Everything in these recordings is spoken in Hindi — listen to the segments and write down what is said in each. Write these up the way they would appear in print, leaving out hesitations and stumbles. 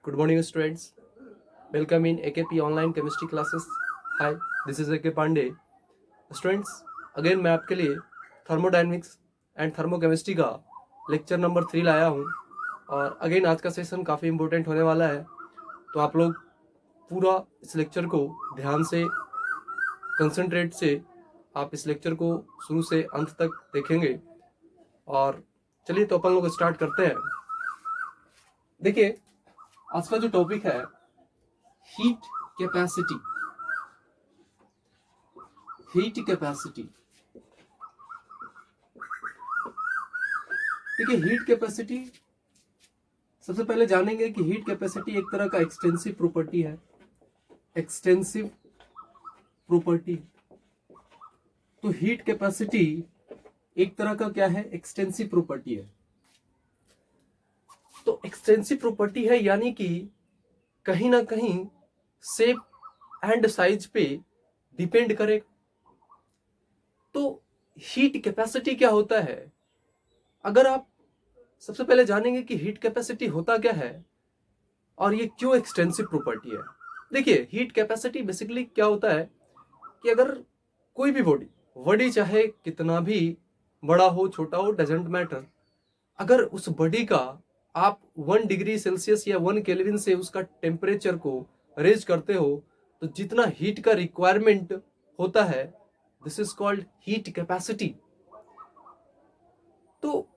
Good morning, students. Welcome in AKP online chemistry classes. Hi, this is AK Pandey. Students, again मैं आपके लिए थर्मोडायनेमिक्स एंड थर्मोकेमिस्ट्री का लेक्चर नंबर 3 लाया हूँ और अगेन आज का सेशन काफ़ी इंपॉर्टेंट होने वाला है, तो आप लोग पूरा इस लेक्चर को ध्यान से कंसंट्रेट से आप इस लेक्चर को शुरू से अंत तक देखेंगे। और चलिए तो अपन लोग स्टार्ट करते हैं। देखिए, आज का जो टॉपिक है हीट कैपेसिटी। हीट कैपेसिटी, देखिए हीट कैपेसिटी सबसे पहले जानेंगे कि हीट कैपेसिटी एक तरह का एक्सटेंसिव प्रॉपर्टी है। एक्सटेंसिव प्रॉपर्टी, तो हीट कैपेसिटी एक तरह का क्या है? एक्सटेंसिव प्रॉपर्टी है। तो एक्सटेंसिव प्रॉपर्टी है यानी कि कहीं ना कहीं शेप एंड साइज पे डिपेंड करेगा। तो हीट कैपेसिटी क्या होता है? अगर आप सबसे पहले जानेंगे कि हीट कैपेसिटी होता क्या है और ये क्यों एक्सटेंसिव प्रॉपर्टी है। देखिए, हीट कैपेसिटी बेसिकली क्या होता है कि अगर कोई भी बॉडी चाहे कितना भी बड़ा हो छोटा हो, डजेंट मैटर, अगर उस बॉडी का आप 1 डिग्री सेल्सियस या 1 केल्विन से उसका टेम्परेचर को रेज करते हो तो जितना हीट का रिक्वायरमेंट होता है, this is called heat capacity. तो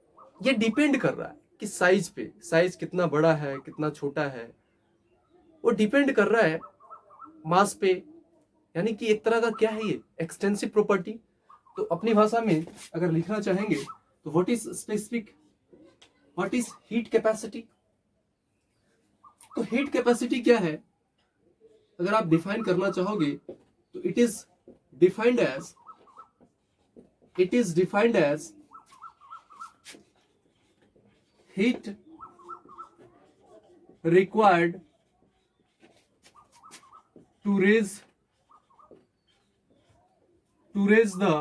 ये डिपेंड कर रहा है कि साइज पे, साइज कितना बड़ा है कितना छोटा है, वो डिपेंड कर रहा है मास पे। यानी कि एक तरह का क्या है ये? Extensive property. तो अपनी भाषा में अगर लिखना चाहेंगे तो what is specific, what is heat capacity. तो हीट कैपेसिटी क्या है अगर आप डिफाइन करना चाहोगे तो it is defined as heat required to raise the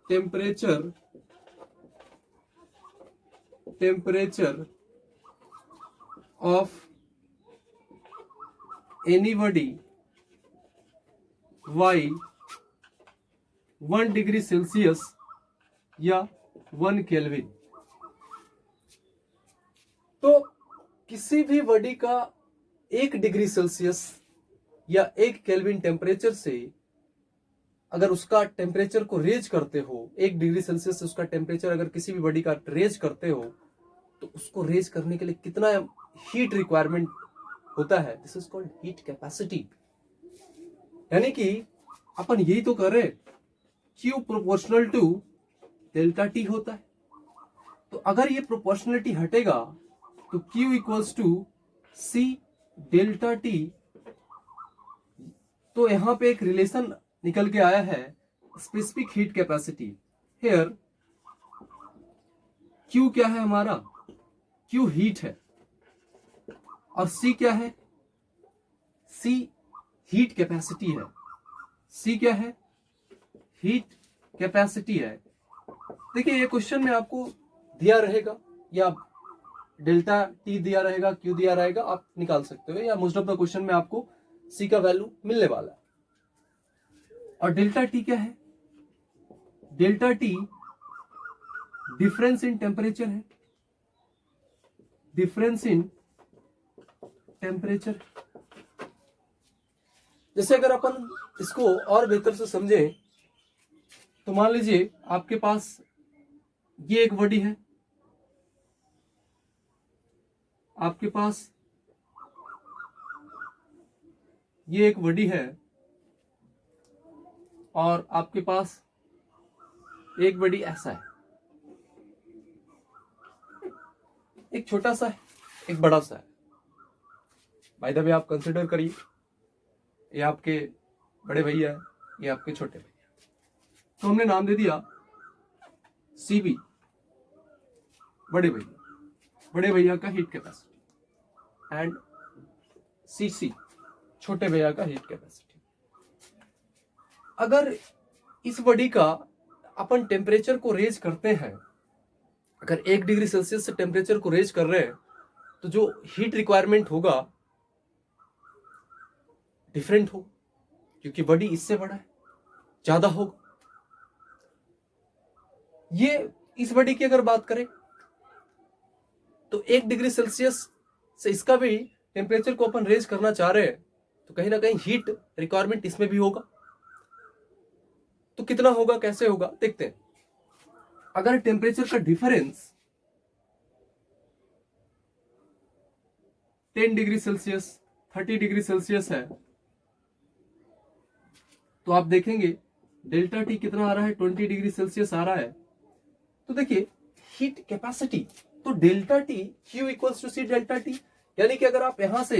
temperature of any body by 1 degree Celsius या 1 केल्विन। तो किसी भी बॉडी का 1 डिग्री सेल्सियस या 1 केल्विन टेम्परेचर से अगर उसका टेम्परेचर को रेज करते हो, 1 डिग्री सेल्सियस से उसका टेम्परेचर अगर किसी भी बॉडी का रेज करते हो तो उसको रेज करने के लिए कितना हीट रिक्वायरमेंट होता है, this is called heat capacity. यानी कि अपन यही तो कर रहे, Q proportional to delta T होता है। तो अगर ये प्रोपोर्शनलिटी हटेगा तो Q equals to C delta T. तो यहां पे एक रिलेशन निकल के आया है, specific heat capacity. Here Q क्या है हमारा? Q हीट है और C क्या है? C हीट कैपेसिटी है। C क्या है? हीट कैपेसिटी है। देखिए, ये क्वेश्चन में आपको दिया रहेगा या डेल्टा टी दिया रहेगा, क्यू दिया रहेगा, आप निकाल सकते हो, या मोस्ट ऑफ द क्वेश्चन में आपको सी का वैल्यू मिलने वाला है। और डेल्टा टी क्या है? Delta T difference in temperature है। डिफरेंस इन टेम्परेचर, जैसे अगर अपन इसको और बेहतर से समझें तो मान लीजिए आपके पास ये एक बॉडी है, आपके पास ये एक बॉडी है और आपके पास एक बॉडी ऐसा है, एक छोटा सा है एक बड़ा सा है। बाय द वे आप कंसिडर करिए, ये आपके बड़े भैया है, ये आपके छोटे भैया। तो हमने नाम दे दिया सीबी, बड़े भैया का हीट कैपेसिटी, एंड सीसी, छोटे भैया का हीट कैपेसिटी। अगर इस बॉडी का अपन टेम्परेचर को रेज करते हैं, अगर 1 डिग्री सेल्सियस से टेम्परेचर को रेज कर रहे हैं तो जो हीट रिक्वायरमेंट होगा डिफरेंट होगा, क्योंकि बॉडी इससे बड़ा है, ज्यादा होगा। ये इस बॉडी की अगर बात करें तो 1 डिग्री सेल्सियस से इसका भी टेम्परेचर को अपन रेज करना चाह रहे हैं, तो कहीं ना कहीं हीट रिक्वायरमेंट इसमें भी होगा। तो कितना होगा, कैसे होगा, देखते हैं। अगर टेम्परेचर का difference 10 degree Celsius 30 degree Celsius है, तो आप देखेंगे डेल्टा टी कितना आ रहा है, 20 डिग्री सेल्सियस आ रहा है। तो देखिए हीट कैपेसिटी, तो delta T Q equals to C delta T, यानी कि अगर आप यहां से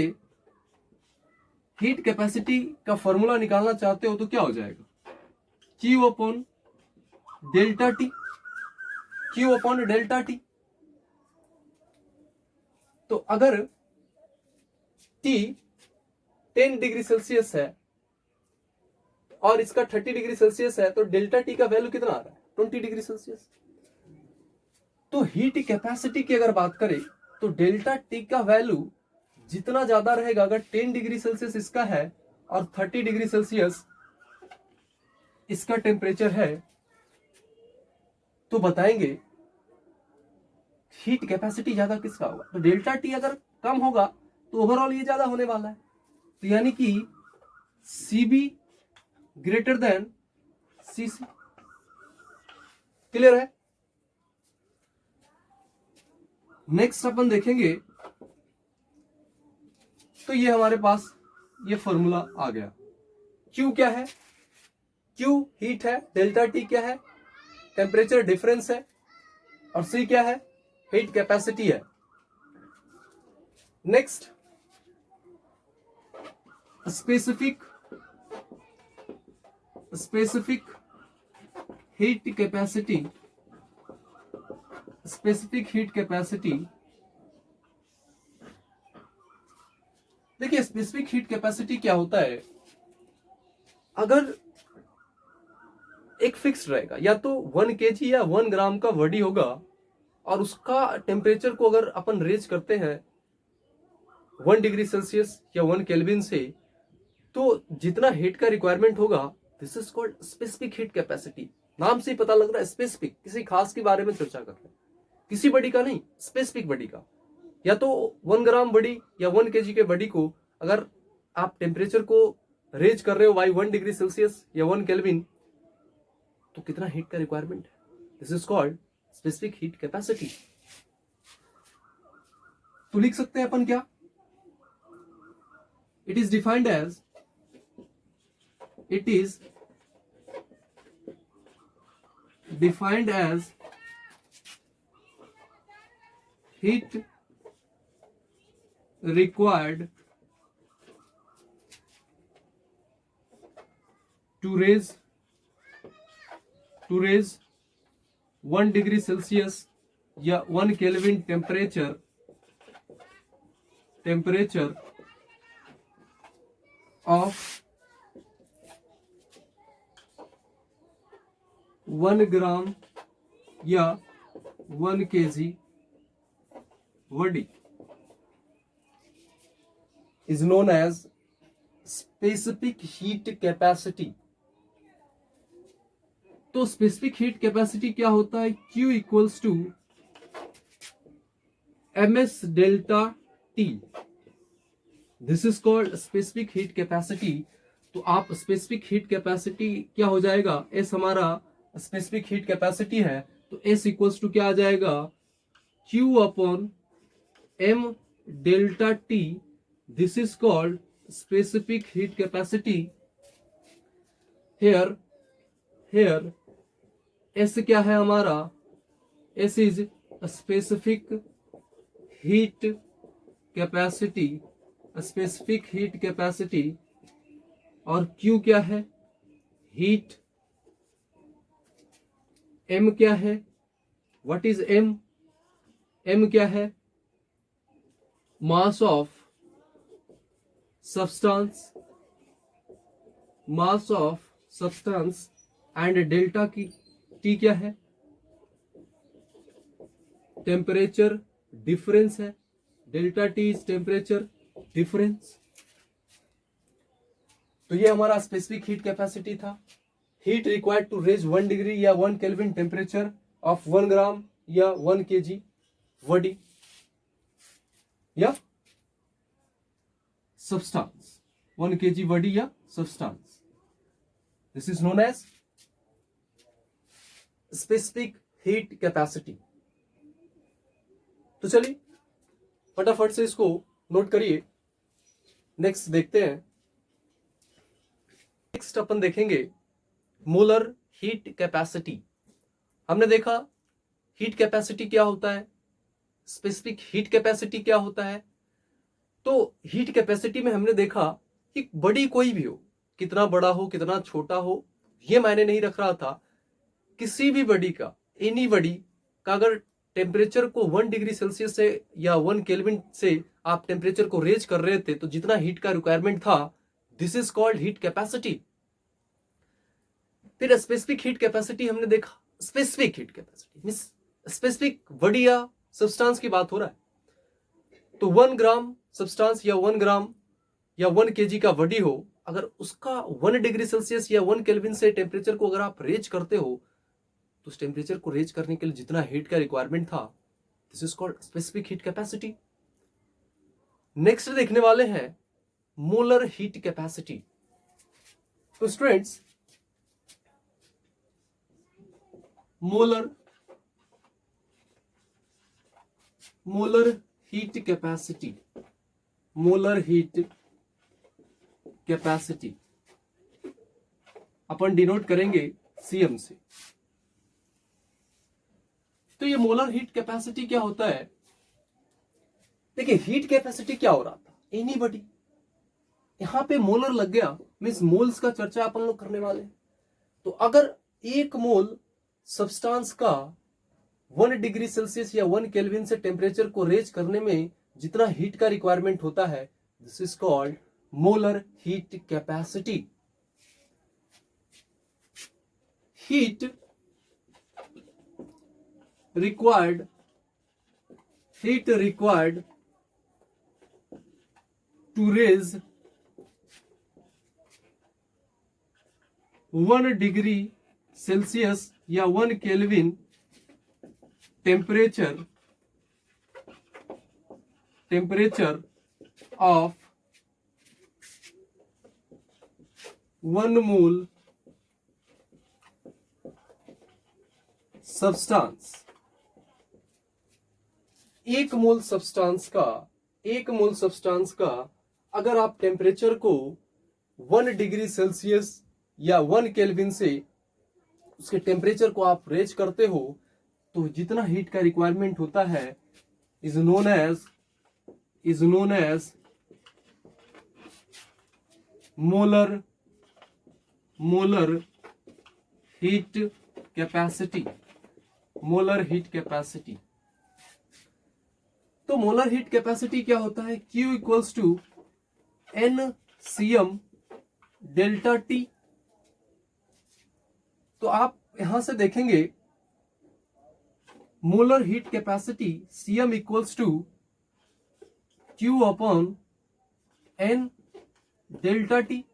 हीट कैपेसिटी का फॉर्मूला निकालना चाहते हो तो क्या हो जाएगा, Q upon delta T, Q upon delta T. तो अगर टी 10 डिग्री सेल्सियस है और इसका 30 डिग्री सेल्सियस है, तो डेल्टा टी का वैल्यू कितना आ रहा है, 20 डिग्री सेल्सियस। तो हीट कैपेसिटी की अगर बात करें तो डेल्टा टी का वैल्यू जितना ज्यादा रहेगा, अगर 10 डिग्री सेल्सियस इसका है और 30 डिग्री सेल्सियस इसका टेम्परेचर है, तो बताएंगे हीट कैपेसिटी ज्यादा किसका होगा। तो डेल्टा टी अगर कम होगा तो ओवरऑल ये ज्यादा होने वाला है, तो यानी कि CB greater than CC. Clear है। नेक्स्ट अपन देखेंगे, तो ये हमारे पास ये फॉर्मूला आ गया। Q क्या है, Q हीट है, डेल्टा टी क्या है, टेम्परेचर डिफरेंस है, और C क्या है, हीट कैपेसिटी है। Next specific heat capacity, specific heat capacity. देखिए स्पेसिफिक हीट कैपेसिटी क्या होता है, अगर एक फिक्स रहेगा, या तो 1 kg या 1 ग्राम का बॉडी होगा, और उसका टेम्परेचर को अगर अपन रेज करते हैं 1 डिग्री सेल्सियस या 1 केल्विन से, तो जितना हीट का रिक्वायरमेंट होगा, this is called specific heat capacity. नाम से ही पता लग रहा है स्पेसिफिक, किसी खास के बारे में चर्चा कर रहे हैं, किसी बॉडी का नहीं, स्पेसिफिक बॉडी का। या तो 1 ग्राम बॉडी या 1 kg के बॉडी को अगर आप टेम्परेचर को रेज कर रहे हो बाई 1 डिग्री सेल्सियस या 1 केल्विन, तो कितना हीट का रिक्वायरमेंट है, this is called specific heat capacity. तो लिख सकते हैं अपन क्या, it is defined as, it is defined as heat required to raise 1 degree Celsius या 1 केल्विन टेम्परेचर of 1 ग्राम या 1 kg body is known as specific heat capacity। तो स्पेसिफिक हीट कैपेसिटी क्या होता है, Q equals to ms delta T, this is called specific heat capacity. तो आप स्पेसिफिक हीट कैपेसिटी क्या हो जाएगा, एस हमारा स्पेसिफिक हीट कैपेसिटी है, तो एस इक्वल्स टू क्या आ जाएगा, Q upon m delta T, this is called specific heat capacity. Here S क्या है हमारा, S is specific heat capacity, specific heat capacity, और Q क्या है, हीट, M क्या है, व्हाट इज M, M क्या है, mass of substance, and delta की T क्या है, टेम्परेचर डिफरेंस है, delta T is temperature difference. तो ये हमारा स्पेसिफिक हीट कैपेसिटी था। Heat required to raise 1 degree या 1 केल्विन टेम्परेचर ऑफ 1 ग्राम या 1 kg बॉडी या substance, 1 kg body या substance. This is known as specific heat capacity. तो चलिए फटाफट से इसको नोट करिए। नेक्स्ट देखते हैं। नेक्स्ट अपन देखेंगे मोलर हीट कैपेसिटी। हमने देखा हीट कैपेसिटी क्या होता है, स्पेसिफिक हीट कैपेसिटी क्या होता है। तो हीट कैपेसिटी में हमने देखा कि बड़ी कोई भी हो, कितना बड़ा हो कितना छोटा हो, ये मायने नहीं रख रहा था। किसी भी बड़ी का, एनी बड़ी का अगर टेम्परेचर को 1 डिग्री सेल्सियस से या 1 केल्विन से आप टेम्परेचर को रेज कर रहे थे, तो जितना हीट का रिक्वायरमेंट था, this is called heat capacity. फिर स्पेसिफिक हीट कैपेसिटी हमने देखा। Specific heat capacity means specific बड़ी या सब्सटेंस की बात हो रहा है। तो 1 ग्राम सब्सटेंस या 1 ग्राम या 1 kg का बॉडी हो, अगर उसका 1 डिग्री सेल्सियस या 1 केल्विन से टेम्परेचर को अगर आप रेज करते हो, तो उस टेम्परेचर को रेज करने के लिए जितना हीट का रिक्वायरमेंट था, this is called specific heat capacity. Next देखने वाले हैं मोलर हीट कैपेसिटी। तो students, molar heat capacity, molar heat capacity अपन डिनोट करेंगे सीएम से। तो ये मोलर हीट कैपेसिटी क्या होता है? देखिए हीट कैपेसिटी क्या हो रहा था, एनीबॉडी, यहां पे मोलर लग गया, मींस मोल्स का चर्चा अपन लोग करने वाले हैं। तो अगर 1 मोल सब्सटेंस का 1 डिग्री सेल्सियस या 1 केल्विन से टेम्परेचर को रेज करने में जितना हीट का रिक्वायरमेंट होता है, this is called molar heat capacity. Heat required to raise 1 degree Celsius या 1 kelvin temperature of 1 mole substance. 1 mole substance का अगर आप टेम्परेचर को 1 डिग्री सेल्सियस या 1 केल्विन से उसके टेम्परेचर को आप रेज करते हो, तो जितना हीट का रिक्वायरमेंट होता है is known as molar heat capacity. Molar heat capacity. तो मोलर हीट कैपेसिटी क्या होता है? Q equals to N CM delta T. तो आप यहां से देखेंगे molar heat capacity CM equals to Q upon N delta T.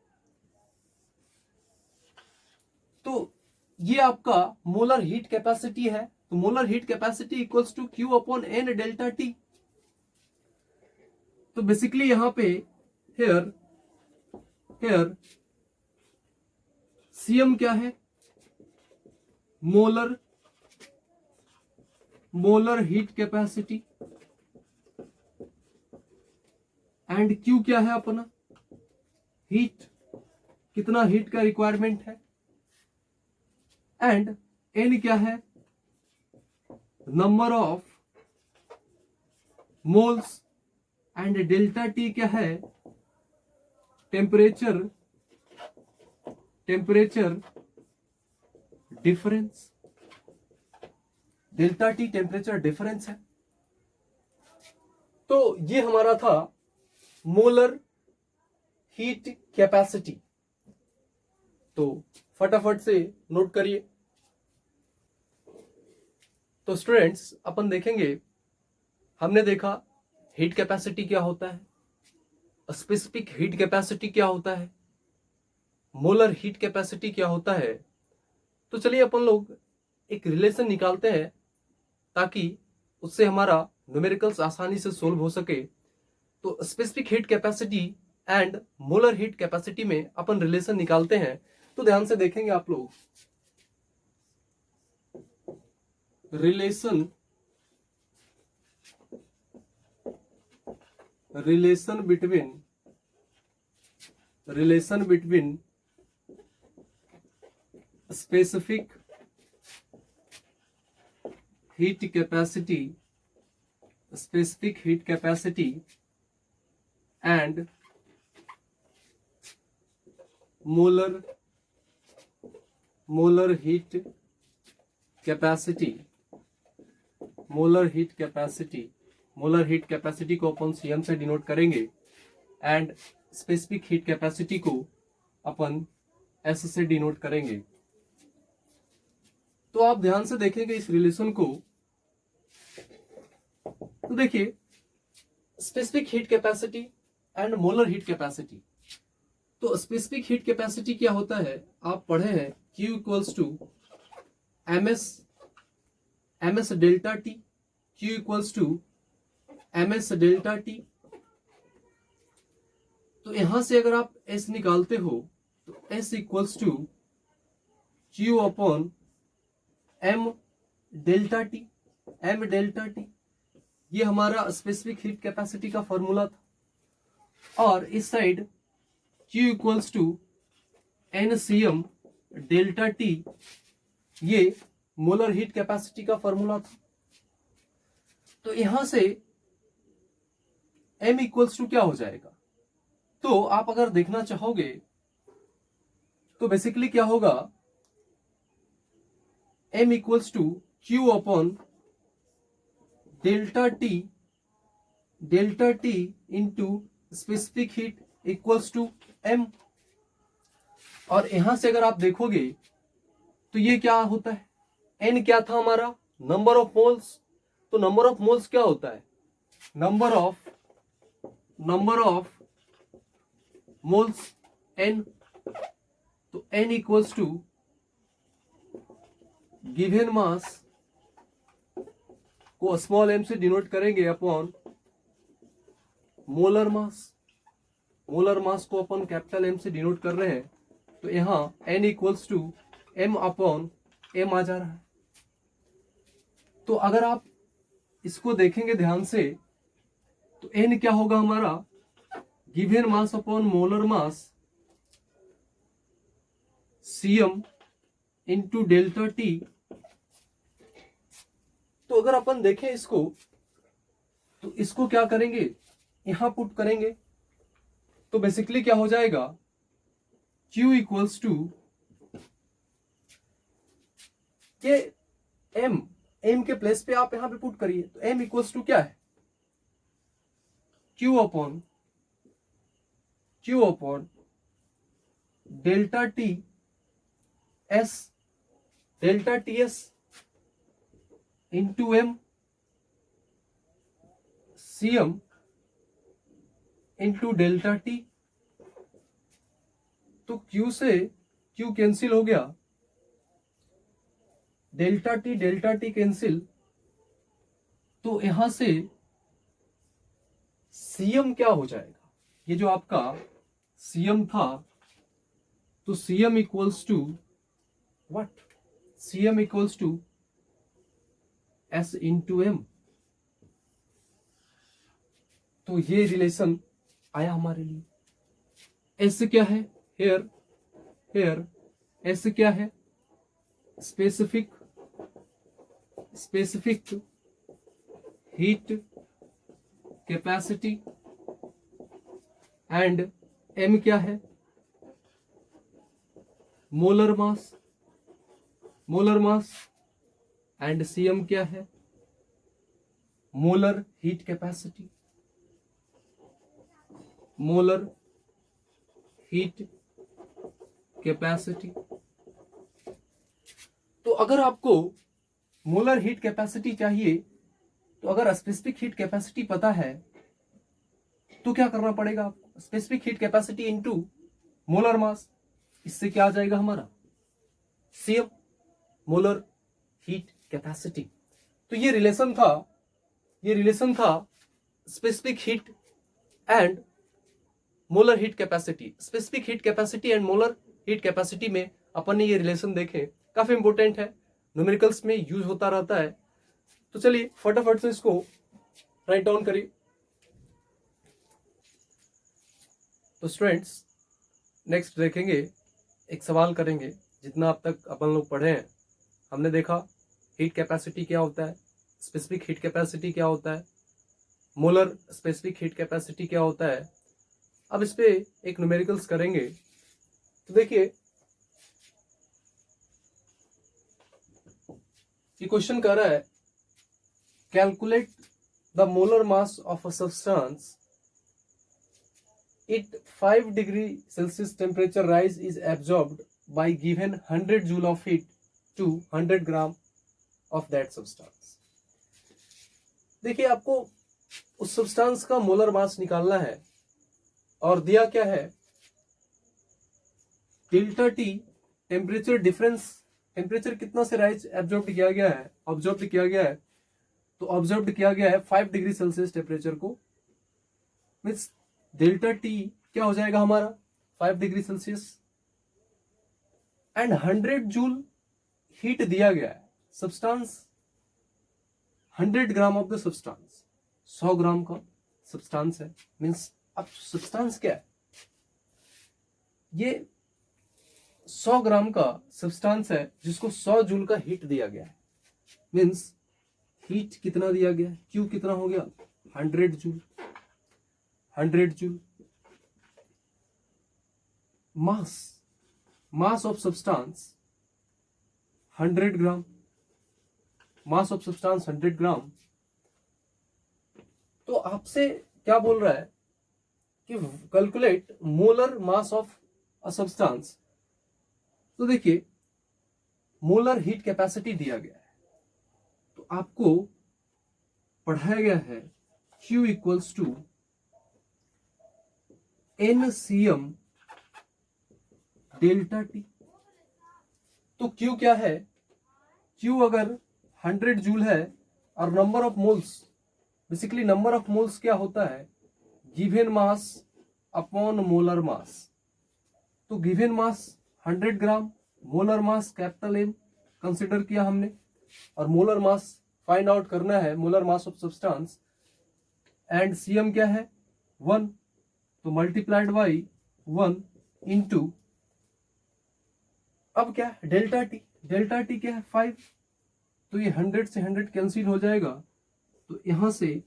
तो ये आपका मोलर हीट कैपेसिटी है। तो molar heat capacity equals to Q upon N delta T. तो बेसिकली यहां पे हेयर सीएम क्या है? Molar heat capacity, and Q क्या है अपना? हीट, कितना हीट का रिक्वायरमेंट है, एंड N क्या है? Number of moles, and delta T क्या है? Temperature difference. Delta T temperature difference है। तो ये हमारा था मोलर हीट कैपेसिटी। तो फटाफट से नोट करिए। तो स्टूडेंट्स, अपन देखेंगे, हमने देखा हीट कैपेसिटी क्या होता है, स्पेसिफिक हीट कैपेसिटी क्या होता है, मोलर हीट कैपेसिटी क्या होता है। तो चलिए अपन लोग एक रिलेशन निकालते हैं ताकि उससे हमारा न्यूमेरिकल्स आसानी से सोल्व हो सके। तो specific heat capacity and molar heat capacity में अपन रिलेशन निकालते हैं। तो ध्यान से देखेंगे आप लोग, relation between specific heat capacity and molar heat capacity को अपन सीएम से डिनोट करेंगे एंड स्पेसिफिक हीट कैपेसिटी को अपन एस से डिनोट करेंगे। तो आप ध्यान से देखेंगे इस रिलेशन को, तो देखिए specific heat capacity and molar heat capacity. तो स्पेसिफिक हीट कैपेसिटी क्या होता है, आप पढ़े हैं Q equals to MS delta T, Q equals to MS delta T. तो यहां से अगर आप S निकालते हो तो S equals to Q upon M delta T, ये हमारा स्पेसिफिक हीट कैपेसिटी का फॉर्मूला था। और इस side Q equals to NCM delta T, ये मोलर हीट कैपेसिटी का फॉर्मूला था। तो यहां से M इक्वल्स टू क्या हो जाएगा, तो आप अगर देखना चाहोगे तो बेसिकली क्या होगा, M equals to Q upon delta T into specific heat equals to M। और यहां से अगर आप देखोगे तो ये क्या होता है, N क्या था हमारा, नंबर ऑफ मोल्स। तो नंबर ऑफ मोल्स क्या होता है, नंबर ऑफ मोल्स N। तो N equals to given mass को स्मॉल m से डिनोट करेंगे अपॉन मोलर मास को अपन कैपिटल M से डिनोट कर रहे हैं। तो यहां N equals to M upon M आ जा रहा है। तो अगर आप इसको देखेंगे ध्यान से तो N क्या होगा हमारा, गिवन मास अपॉन मोलर मास Cm इंटू डेल्टा टी। तो अगर अपन देखें इसको तो इसको क्या करेंगे, यहां पुट करेंगे। तो बेसिकली क्या हो जाएगा, Q इक्वल्स टू के M के प्लेस पे आप यहां पे पुट करिए। तो M इक्वल्स टू क्या है, Q upon delta T S into M Cm into delta T. तो Q से Q कैंसिल हो गया, डेल्टा टी कैंसिल। तो यहां से Cm क्या हो जाएगा, ये जो आपका Cm था, तो Cm equals to what, Cm equals to S into M। तो ये रिलेशन आया हमारे लिए। S क्या है, हेयर S क्या है, specific heat capacity and M क्या है, मोलर मास एंड Cm क्या है, मोलर हीट कैपेसिटी। तो अगर आपको मोलर हीट कैपेसिटी चाहिए, तो अगर स्पेसिफिक हीट कैपेसिटी पता है तो क्या करना पड़ेगा आपको, specific heat capacity into molar mass, इससे क्या आ जाएगा हमारा सीएम, मोलर हीट कैपेसिटी। तो ये रिलेशन था specific heat and molar heat capacity. Specific heat capacity and molar heat capacity में अपन ने ये रिलेशन देखे, काफी इंपॉर्टेंट है, न्यूमेरिकल्स में यूज होता रहता है। तो चलिए फटाफट से इसको राइट डाउन करिए। तो स्टूडेंट्स नेक्स्ट देखेंगे, एक सवाल करेंगे। जितना अब तक अपन लोग पढ़े हैं, हमने देखा हीट कैपेसिटी क्या होता है, स्पेसिफिक हीट कैपेसिटी क्या होता है, मोलर स्पेसिफिक हीट कैपेसिटी क्या होता है। अब इस पे एक न्यूमेरिकल्स करेंगे। तो देखिए ये क्वेश्चन कर रहा है, calculate the molar mass of a substance it 5 degree Celsius temperature rise is absorbed by given 100 joule of heat to 100 gram of that substance. देखिए आपको उस सब्सटेंस का मोलर मास निकालना है और दिया क्या है, delta T temperature difference, temperature कितना से राइज ऑब्जर्व किया गया है, तो ऑब्जर्व किया गया है 5 डिग्री सेल्सियस टेम्परेचर को, मीन्स डेल्टा टी क्या हो जाएगा हमारा 5 degree Celsius and 100 joule heat दिया गया है, substance 100 gram of the substance, 100 ग्राम का सब्सटेंस है। मीन्स अब सब्सटेंस क्या है, ये 100 ग्राम का सब्सटेंस है जिसको 100 जूल का हीट दिया गया है। मीन्स हीट कितना दिया गया है, क्यू कितना हो गया 100 joule, 100 joule. Mass of substance 100 gram, mass of substance 100 ग्राम। तो आपसे क्या बोल रहा है कि calculate molar mass of a substance. तो देखिए मोलर हीट कैपेसिटी दिया गया है, तो आपको पढ़ाया गया है Q equals to NCM delta T. तो Q क्या है, Q अगर 100 जूल है और number of moles, basically number of moles क्या होता है, given mass upon molar mass. तो given mass 100 gram, molar mass capital M consider किया हमने, और मोलर मास फाइंड आउट करना है, molar mass of substance, and CM क्या है 1, तो मल्टीप्लाइड बाई 1 इंटू, अब क्या है डेल्टा टी, डेल्टा टी क्या है 5, तो ये 100 से 100 कैंसिल हो जाएगा, तो यहां से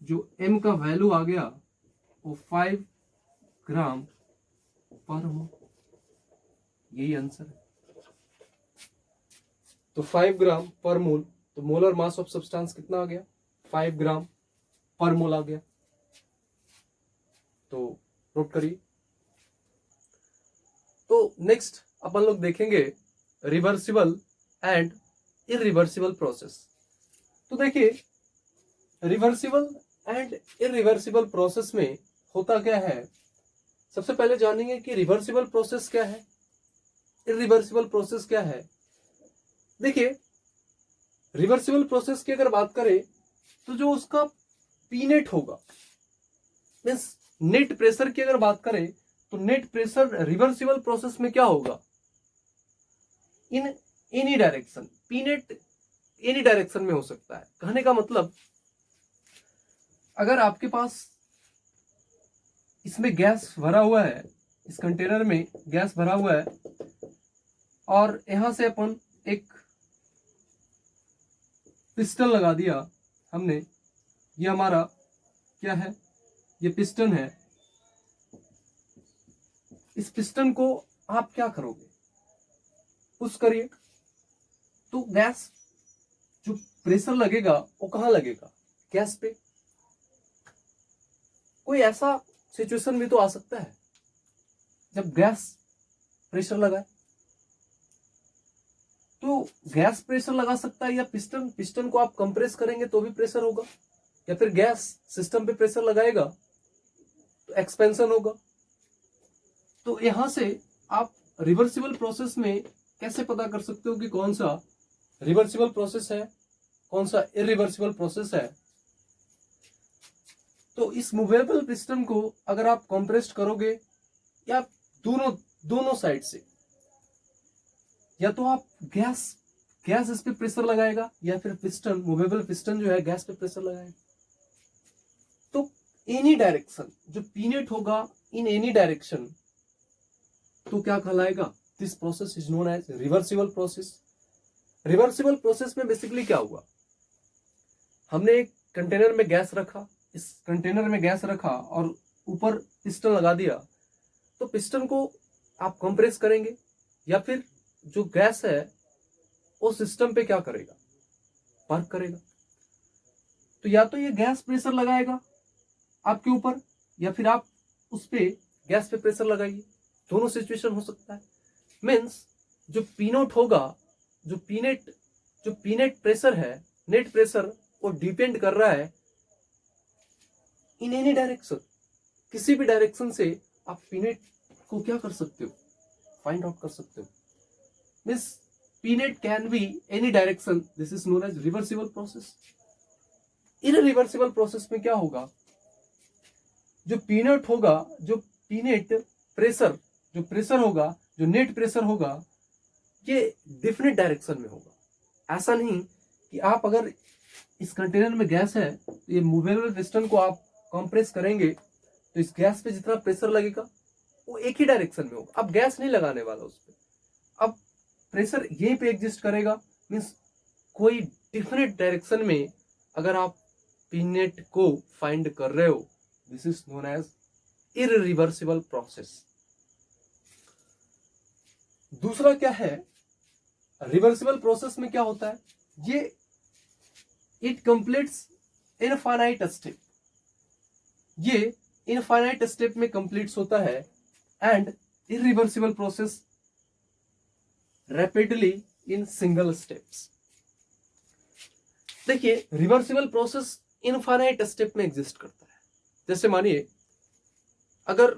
जो M का वैल्यू आ गया वो 5 ग्राम पर मोल, यही आंसर है। तो 5 ग्राम पर मोल, तो मोलर मास ऑफ सब्सटेंस कितना आ गया 5 ग्राम पर मोल आ गया। तो नोट करिए। तो नेक्स्ट अपन लोग देखेंगे रिवर्सिबल एंड इरिवर्सिबल प्रोसेस। तो देखिए रिवर्सिबल एंड इरिवर्सिबल प्रोसेस में होता क्या है, सबसे पहले जानेंगे कि रिवर्सिबल प्रोसेस क्या है, इरिवर्सिबल प्रोसेस क्या है। देखिए रिवर्सिबल प्रोसेस की अगर बात करें तो जो उसका पी नेट होगा, मीन्स नेट प्रेशर की अगर बात करें तो नेट प्रेशर रिवर्सिबल प्रोसेस में क्या होगा, in any direction, P net any direction में हो सकता है। कहने का मतलब अगर आपके पास इसमें गैस भरा हुआ है, इस कंटेनर में गैस भरा हुआ है, और यहां से अपन एक पिस्टन लगा दिया हमने, ये हमारा क्या है, ये पिस्टन है। इस पिस्टन को आप क्या करोगे, पुश करिए, तो गैस जो प्रेशर लगेगा वो कहां लगेगा, गैस पे। कोई ऐसा सिचुएशन भी तो आ सकता है जब गैस प्रेशर लगाए, तो गैस प्रेशर लगा सकता है, या पिस्टन को आप कंप्रेस करेंगे तो भी प्रेशर होगा, या फिर गैस सिस्टम पे प्रेशर लगाएगा तो एक्सपेंशन होगा। तो यहां से आप रिवर्सिबल प्रोसेस में कैसे पता कर सकते हो कि कौन सा रिवर्सिबल प्रोसेस है, कौन सा इरिवर्सिबल प्रोसेस है। तो इस मूवेबल पिस्टन को अगर आप कंप्रेस्ड करोगे या दोनों दोनों साइड से, या तो आप गैस इस पे प्रेशर लगाएगा या फिर पिस्टन, मूवेबल पिस्टन जो है गैस पे प्रेशर लगाएगा। तो एनी डायरेक्शन जो पीनेट होगा इन एनी डायरेक्शन, तो क्या कहलाएगा, this process is known as reversible process. Reversible process में बेसिकली क्या हुआ, हमने एक कंटेनर में गैस रखा, इस कंटेनर में गैस रखा और ऊपर पिस्टन लगा दिया, तो पिस्टन को आप कंप्रेस करेंगे या फिर जो गैस है वो सिस्टम पे क्या करेगा, वर्क करेगा। तो या तो ये गैस प्रेशर लगाएगा आपके ऊपर या फिर आप उस पे गैस पे प्रेशर लगाइए, दोनों सिचुएशन हो सकता है। मीन्स जो पीनोट होगा, जो पीनेट प्रेशर है, नेट प्रेशर, वो डिपेंड कर रहा है इन एनी डायरेक्शन, किसी भी डायरेक्शन से आप पीनेट को क्या कर सकते हो, फाइंड आउट कर सकते हो। Means P net can be any direction, this is known as reversible process. Irreversible process में क्या होगा, जो पीनेट होगा, जो पीनेट प्रेशर, जो प्रेशर होगा, जो नेट प्रेशर होगा, ये डिफरेंट डायरेक्शन में होगा। ऐसा नहीं कि आप अगर इस कंटेनर में गैस है तो ये मूवेबल पिस्टन को आप कंप्रेस करेंगे तो इस गैस पे जितना प्रेशर लगेगा वो एक ही डायरेक्शन में होगा। अब गैस नहीं लगाने वाला उस पर, अब प्रेशर यहीं पे एग्जिस्ट करेगा। मीन्स कोई डिफरेंट डायरेक्शन में अगर आप पीनेट को फाइंड कर रहे हो, this is known as irreversible process. दूसरा क्या है, रिवर्सिबल प्रोसेस में क्या होता है, ये इट कंप्लीट्स इनफाइनाइट स्टेप, ये इनफाइनाइट स्टेप में कंप्लीट्स होता है and irreversible process rapidly in single steps. देखिए रिवर्सिबल प्रोसेस इनफाइनाइट स्टेप में एग्जिस्ट करता है। जैसे मानिए अगर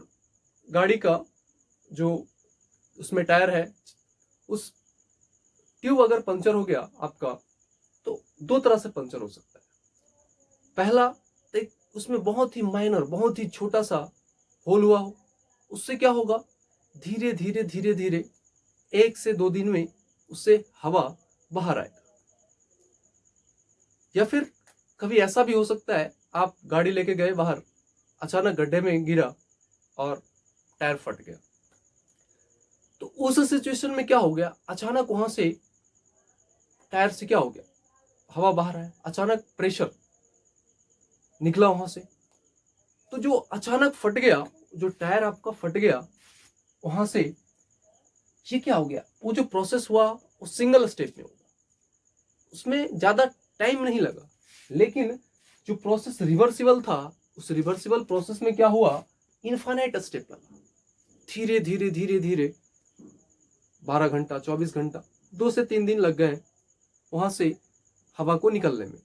गाड़ी का जो उसमें टायर है, उस ट्यूब अगर पंचर हो गया आपका, तो दो तरह से पंचर हो सकता है। पहला, एक उसमें बहुत ही माइनर, बहुत ही छोटा सा होल हुआ हो, उससे क्या होगा, धीरे धीरे धीरे धीरे 1 से 2 दिन में उससे हवा बाहर आएगा। या फिर कभी ऐसा भी हो सकता है, आप गाड़ी लेके गए बाहर, अचानक गड्ढे में गिरा और टायर फट गया। तो उस सिचुएशन में क्या हो गया, अचानक वहां से टायर से क्या हो गया, हवा बाहर आया, अचानक प्रेशर निकला वहां से। तो जो अचानक फट गया, जो टायर आपका फट गया वहां से, ये क्या हो गया, वो जो प्रोसेस हुआ वो सिंगल स्टेप में होगा, उसमें ज्यादा टाइम नहीं लगा। लेकिन जो प्रोसेस रिवर्सिबल था, उस रिवर्सिबल प्रोसेस में क्या हुआ, इनफाइनाइट स्टेप लगा, धीरे धीरे धीरे धीरे 12 घंटा, 24 घंटा, 2 से 3 दिन लग गए वहां से हवा को निकलने में।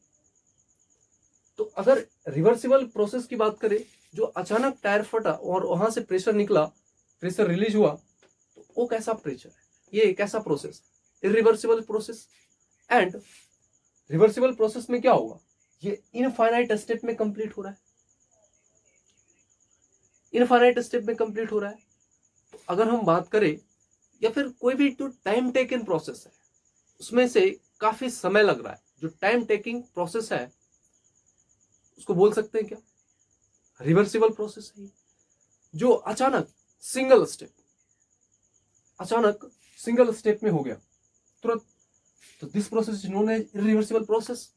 तो अगर रिवर्सिबल प्रोसेस की बात करें, जो अचानक टायर फटा और वहां से प्रेशर निकला, प्रेशर रिलीज हुआ, तो वो कैसा प्रेशर है, ये कैसा process, irreversible process. And reversible process में क्या होगा, ये इनफाइनाइट स्टेप में कंप्लीट हो रहा है, इनफाइनाइट स्टेप में कंप्लीट हो रहा है। तो अगर हम बात करें, या फिर कोई भी जो टाइम टेकिंग प्रोसेस है, उसमें से काफी समय लग रहा है, जो टाइम टेकिंग प्रोसेस है उसको बोल सकते हैं क्या, रिवर्सिबल प्रोसेस है। जो अचानक सिंगल स्टेप में हो गया तुरंत, तो this process is known as irreversible process.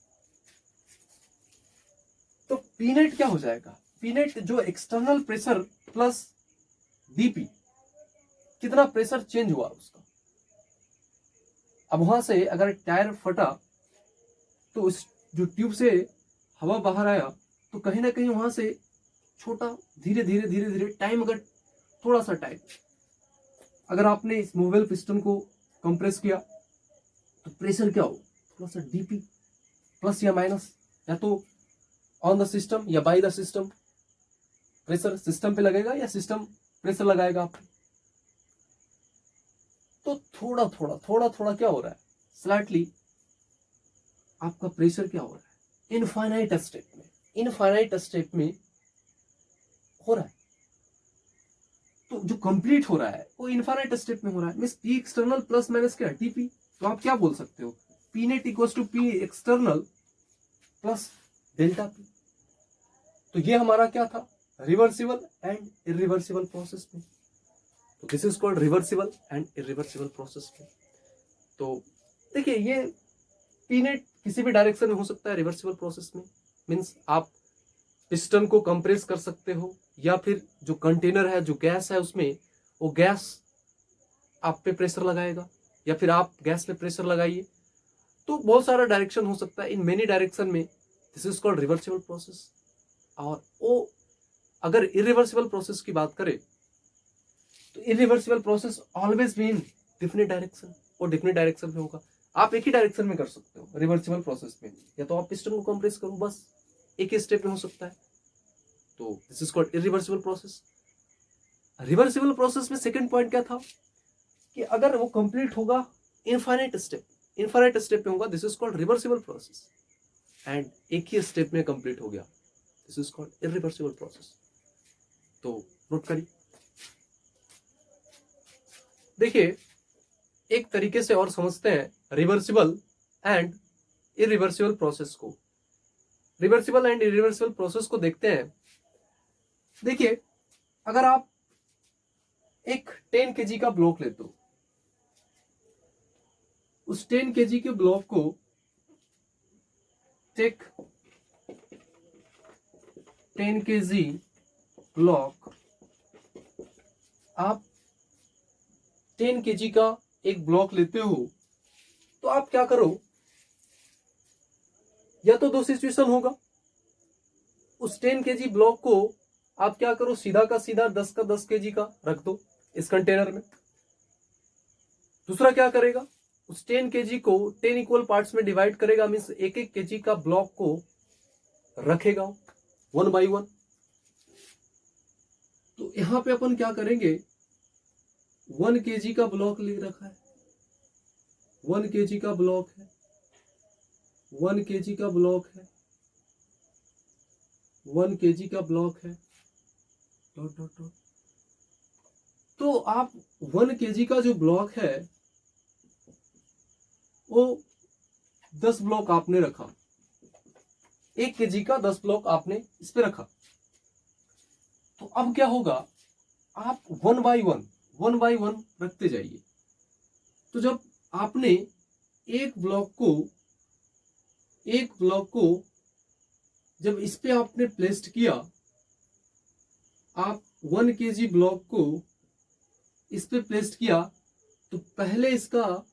तो पीनेट क्या हो जाएगा, पीनेट जो एक्सटर्नल प्रेशर प्लस डीपी, कितना प्रेशर चेंज हुआ उसका। अब वहां से अगर टायर फटा तो उस जो ट्यूब से हवा बाहर आया, तो कहीं ना कहीं वहां से छोटा धीरे धीरे धीरे धीरे टाइम, अगर थोड़ा सा टाइम, अगर आपने इस मूवेबल पिस्टन को कंप्रेस किया तो प्रेशर क्या हो, थोड़ा सा डीपी प्लस या माइनस, या तो ऑन द सिस्टम या by the system pressure system पे लगेगा या सिस्टम प्रेशर लगाएगा आप पे। तो थोड़ा थोड़ा क्या हो रहा है, स्लाइटली आपका प्रेशर क्या हो रहा है, इनफाइनाइट स्टेप में हो रहा है। तो जो कंप्लीट हो रहा है वो इनफाइनाइट स्टेप में हो रहा है, means P external plus minus क्या, टीपी। तो आप क्या बोल सकते हो, P net equals to P external plus delta P. तो ये हमारा क्या था, रिवर्सिबल एंड इरिवर्सिबल प्रोसेस में। तो this is called reversible and irreversible process में। तो देखिए ये पी नेट किसी भी डायरेक्शन में हो सकता है रिवर्सिबल प्रोसेस में, मींस आप पिस्टन को कंप्रेस कर सकते हो, या फिर जो कंटेनर है, जो गैस है उसमें, वो गैस आप पे प्रेशर लगाएगा, या फिर आप गैस पे प्रेशर लगाइए। तो बहुत सारा डायरेक्शन हो सकता है, इन मेनी डायरेक्शन में this is called reversible process. और वो अगर इरिवर्सिबल प्रोसेस की बात करें तो irreversible process always be in definite direction, और डिफिनिट डायरेक्शन में होगा। आप एक ही डायरेक्शन में कर सकते हो रिवर्सिबल प्रोसेस में, या तो आप पिस्टन को कंप्रेस करो, बस एक ही स्टेप में हो सकता है। तो this is called irreversible process. Reversible process में सेकंड पॉइंट क्या था कि अगर वो कंप्लीट होगा इनफाइनाइट स्टेप में होगा, this is called reversible process. And एक ही स्टेप में कंप्लीट हो गया, this is called irreversible process. तो नोट करिए। देखिए एक तरीके से और समझते हैं रिवर्सिबल एंड इरिवर्सिबल प्रोसेस को। रिवर्सिबल एंड इरिवर्सिबल प्रोसेस को देखते हैं। देखिए अगर आप एक 10 kg का ब्लॉक लेते हो, उस 10 kg के ब्लॉक को टेक 10 kg ब्लॉक, आप 10 kg का एक ब्लॉक लेते हो, तो आप क्या करो, या तो दो सिचुएशन होगा, उस 10 kg ब्लॉक को आप क्या करो, सीधा का सीधा 10 का 10 kg का रख दो इस कंटेनर में। दूसरा क्या करेगा, उस 10 kg को 10 इक्वल पार्ट्स में डिवाइड करेगा, मींस एक एक kg का ब्लॉक को रखेगा 1 by 1। तो यहां पे अपन क्या करेंगे, 1 kg का ब्लॉक लिख रखा है, 1 kg का ब्लॉक है, 1 kg का ब्लॉक है, 1 kg का ब्लॉक है, डॉट डॉट डॉट। तो आप 1 kg का जो ब्लॉक है वो 10 ब्लॉक आपने रखा, 1 kg का 10 ब्लॉक आपने इस पे रखा। तो अब क्या होगा, आप 1 by 1 रखते जाइए। तो जब आपने एक ब्लॉक को जब इस पे आपने प्लेस्ड किया, आप 1 kg ब्लॉक को इस पे प्लेस्ड किया, तो पहले इसका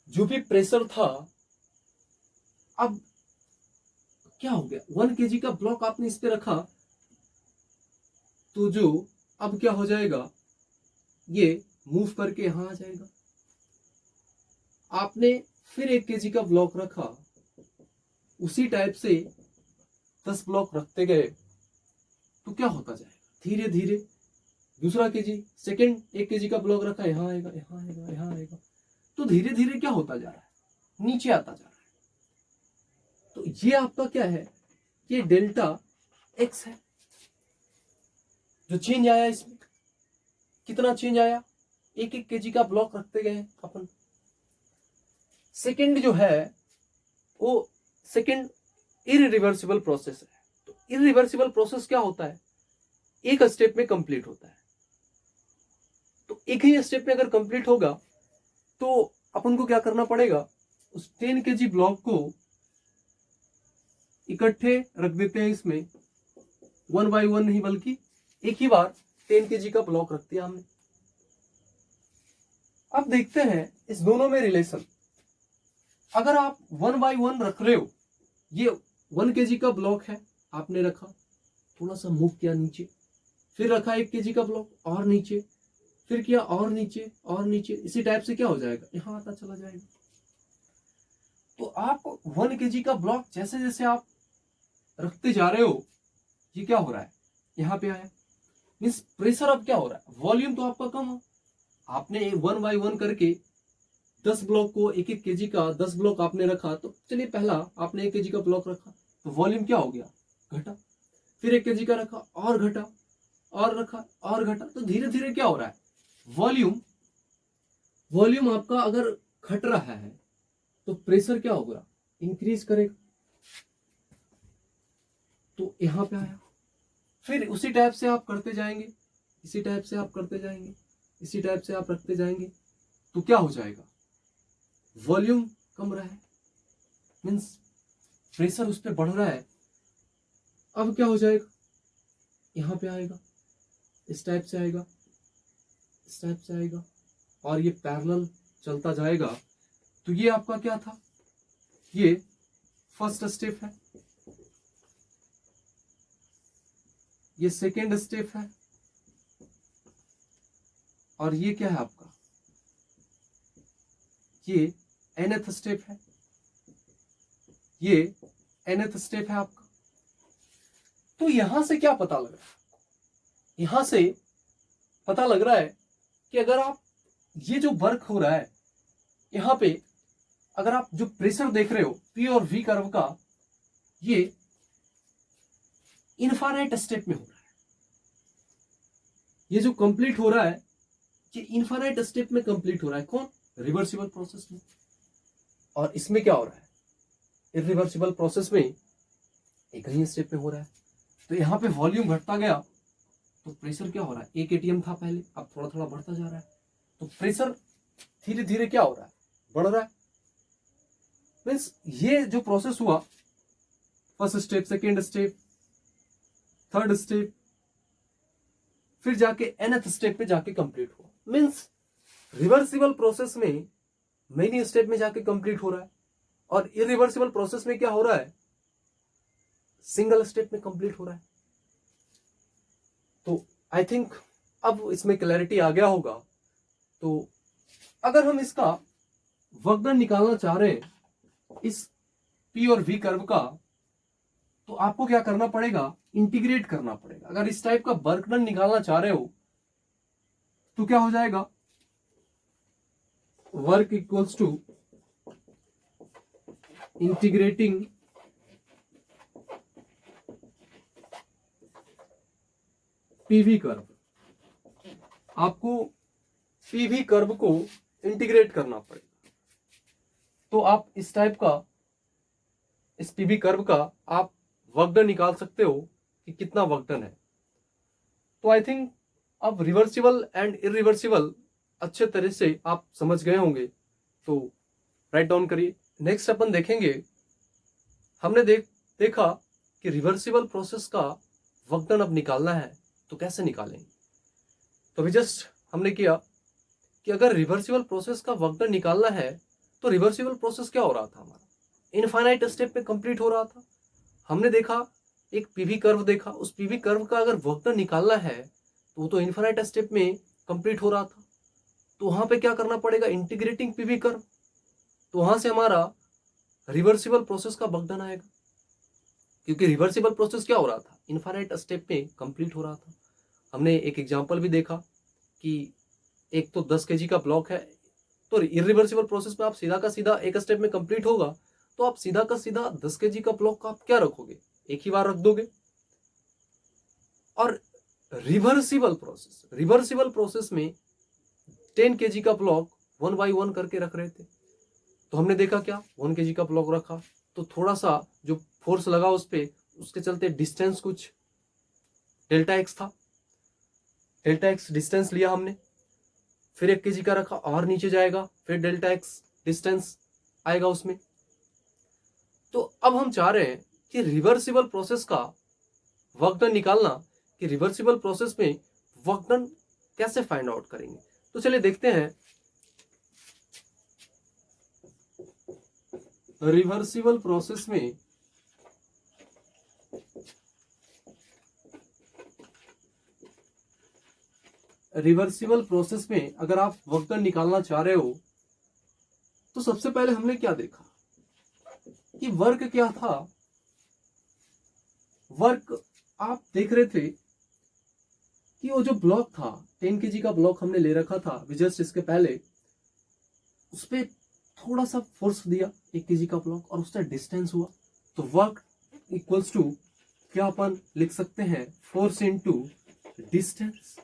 जो भी प्रेशर था, अब क्या हो गया, 1 kg का ब्लॉक आपने इस पे रखा, तो जो अब क्या हो जाएगा, ये मूव करके यहां आ जाएगा। आपने फिर 1 kg का ब्लॉक रखा, उसी टाइप से 10 ब्लॉक रखते गए, तो क्या होता जाएगा, धीरे धीरे दूसरा केजी, सेकंड 1 kg का ब्लॉक रखा, यहां आएगा, यहां आएगा, यहां आएगा, तो धीरे धीरे क्या होता जा रहा है, नीचे आता जा रहा है। तो ये आपका क्या है, ये डेल्टा एक्स है। जो चेंज आया इसमें, कितना चेंज आया, 1 kg का ब्लॉक रखते गए अपन। सेकंड जो है वो सेकंड इरिवर्सिबल प्रोसेस है। तो इरिवर्सिबल प्रोसेस क्या होता है, एक स्टेप में कंप्लीट होता है। तो एक ही स्टेप में अगर कंप्लीट होगा तो अपन को क्या करना पड़ेगा, उस 10 kg ब्लॉक को इकट्ठे रख देते हैं इसमें, 1 by 1 नहीं बल्कि एक ही बार 10 kg का ब्लॉक रख दिया हमने। अब देखते हैं इस दोनों में रिलेशन। अगर आप 1 by 1 रख रहे हो, ये 1 kg का ब्लॉक है, आपने रखा, थोड़ा सा मूव किया नीचे, फिर रखा 1 kg का ब्लॉक और नीचे, फिर किया और नीचे और नीचे, इसी टाइप से क्या हो जाएगा, यहां आता चला जाएगा। तो आप 1 kg का ब्लॉक जैसे जैसे आप रखते जा रहे हो, ये क्या हो रहा है, यहाँ पे आया, मीन्स प्रेशर अब क्या हो रहा है, वॉल्यूम तो आपका कम हो, आपने 1 बाई 1 करके 10 ब्लॉक को 1-1 केजी का 10 ब्लॉक आपने रखा, तो चलिए पहला आपने 1 केजी का ब्लॉक रखा तो वॉल्यूम क्या हो गया, घटा, फिर 1 केजी का रखा और घटा और रखा और घटा, तो धीरे धीरे क्या हो रहा है, वॉल्यूम आपका अगर घट रहा है तो प्रेशर क्या होगा, इंक्रीज करेगा। तो यहां पे आया, फिर उसी टाइप से आप करते जाएंगे, इसी टाइप से आप करते जाएंगे, इसी टाइप से आप रखते जाएंगे, तो क्या हो जाएगा, वॉल्यूम कम रहा है, मीन्स प्रेशर उस पर बढ़ रहा है। अब क्या हो जाएगा, यहां पे आएगा, इस टाइप से आएगा, इस टाइप से आएगा, और ये पैरेलल चलता जाएगा। तो ये आपका क्या था, ये फर्स्ट स्टेप है, ये सेकेंड स्टेप है, और ये क्या है आपका, ये nth स्टेप है, ये nth स्टेप है आपका। तो यहां से क्या पता लग रहा है, यहां से पता लग रहा है कि अगर आप ये जो वर्क हो रहा है यहां पे, अगर आप जो प्रेशर देख रहे हो पी और वी कर्व का, ये इनफाइनाइट स्टेप में हो रहा है, ये जो कंप्लीट हो रहा है ये इनफाइनाइट स्टेप में कंप्लीट हो रहा है, कौन, रिवर्सिबल प्रोसेस में। और इसमें क्या हो रहा है, इरिवर्सिबल प्रोसेस में एक ही स्टेप में हो रहा है। तो यहां पे वॉल्यूम घटता गया तो प्रेशर क्या हो रहा है, 1 एटीएम था पहले, अब थोड़ा थोड़ा बढ़ता जा रहा है, तो प्रेशर धीरे धीरे क्या हो रहा है, बढ़ रहा है। मीन्स ये जो प्रोसेस हुआ, first step, second step, third step, फिर जाके nth स्टेप पे जाके कंप्लीट हुआ। मीन्स रिवर्सिबल प्रोसेस में मेनी स्टेप में जाके कंप्लीट हो रहा है, और इरिवर्सिबल प्रोसेस में क्या हो रहा है, सिंगल स्टेप में कंप्लीट हो रहा है। तो आई थिंक अब इसमें क्लैरिटी आ गया होगा। तो अगर हम इसका वर्क डन निकालना चाह रहे हैं इस पी और वी कर्व का, तो आपको क्या करना पड़ेगा, इंटीग्रेट करना पड़ेगा। अगर इस टाइप का वर्क डन निकालना चाह रहे हो तो क्या हो जाएगा, work equals to integrating PV curve. आपको पीवी कर्व को इंटीग्रेट करना पड़ेगा। तो आप इस टाइप का, इस पीवी कर्व का आप वर्क डन निकाल सकते हो कि कितना वर्क डन है। तो आई थिंक अब रिवर्सिबल एंड इरिवर्सिबल अच्छे तरह से आप समझ गए होंगे, तो राइट डाउन करिए। नेक्स्ट अपन देखेंगे, हमने देखा कि रिवर्सिबल प्रोसेस का वर्क डन अब निकालना है तो कैसे निकालेंगे। तो अभी जस्ट हमने किया कि अगर रिवर्सिबल प्रोसेस का वर्क डन निकालना है तो रिवर्सिबल प्रोसेस क्या हो रहा था, हमारा इनफाइनाइट स्टेप में कंप्लीट हो रहा था। हमने देखा एक पीवी कर्व देखा, उस पीवी कर्व का अगर वर्क डन निकालना है तो वो तो इनफाइनाइट स्टेप में कंप्लीट हो रहा था। तो वहां पे क्या करना पड़ेगा, इंटीग्रेटिंग पीवी कर्व। तो वहां से हमारा रिवर्सिबल प्रोसेस का वर्क डन आएगा, क्योंकि रिवर्सिबल प्रोसेस क्या हो रहा था, इनफाइनाइट स्टेप में कंप्लीट हो रहा था। हमने एक एग्जांपल भी देखा कि एक तो 10 केजी का ब्लॉक है, तो इरिवर्सिबल प्रोसेस में आप सीधा का सीधा एक स्टेप में कंप्लीट होगा, तो आप सीधा का सीधा 10 केजी का ब्लॉक का आप क्या रखोगे, एक ही बार रख दोगे। और रिवर्सिबल प्रोसेस में 10 केजी का ब्लॉक 1 बाई 1 करके रख रहे थे। तो हमने देखा क्या, 1 केजी का ब्लॉक रखा तो थोड़ा सा जो फोर्स लगा उस पे, उसके चलते डिस्टेंस कुछ डेल्टा एक्स था, डेल्टा एक्स डिस्टेंस लिया हमने, फिर 1 केजी का रखा और नीचे जाएगा, फिर डेल्टा एक्स डिस्टेंस आएगा उसमें। तो अब हम चाह रहे हैं कि रिवर्सिबल प्रोसेस का वर्क डन निकालना, कि रिवर्सिबल प्रोसेस में वर्क डन कैसे फाइंड आउट करेंगे। तो चलिए देखते हैं, रिवर्सिबल प्रोसेस में अगर आप वर्क डन निकालना चाह रहे हो तो सबसे पहले हमने क्या देखा कि वर्क क्या था, वर्क आप देख रहे थे कि वो जो ब्लॉक था 10 kg का ब्लॉक हमने ले रखा था जस्ट इसके पहले, उस पर थोड़ा सा फोर्स दिया 1 kg का ब्लॉक और उसका डिस्टेंस हुआ, तो वर्क इक्वल्स टू क्या अपन लिख सकते हैं, फोर्स इनटू डिस्टेंस।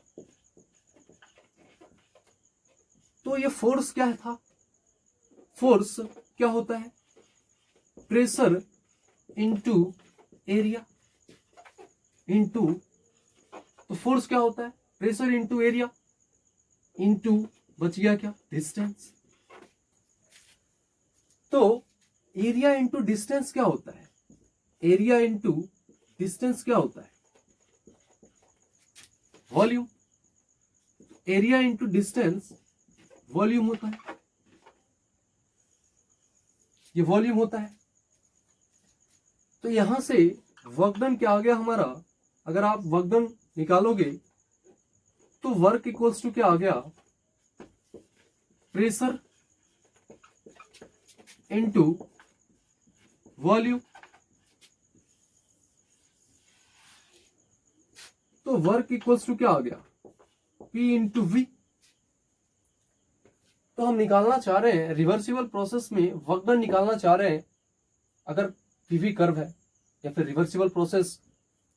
तो ये फोर्स क्या था, फोर्स क्या होता है, प्रेशर इनटू एरिया इनटू, तो फोर्स क्या होता है, प्रेशर इनटू एरिया इनटू बच गया क्या, डिस्टेंस। तो एरिया इनटू डिस्टेंस क्या होता है, एरिया इनटू डिस्टेंस क्या होता है, volume. Area into distance volume होता है, ये वॉल्यूम होता है। तो यहां से वर्क डन क्या आ गया हमारा, अगर आप वर्क डन निकालोगे तो वर्क इक्वल्स टू क्या आ गया, प्रेशर इनटू वॉल्यूम। तो वर्क इक्वल्स टू क्या आ गया, P इंटू V। तो हम निकालना चाह रहे हैं रिवर्सिबल प्रोसेस में वर्क डन निकालना चाह रहे हैं, अगर PV कर्व है या फिर रिवर्सिबल प्रोसेस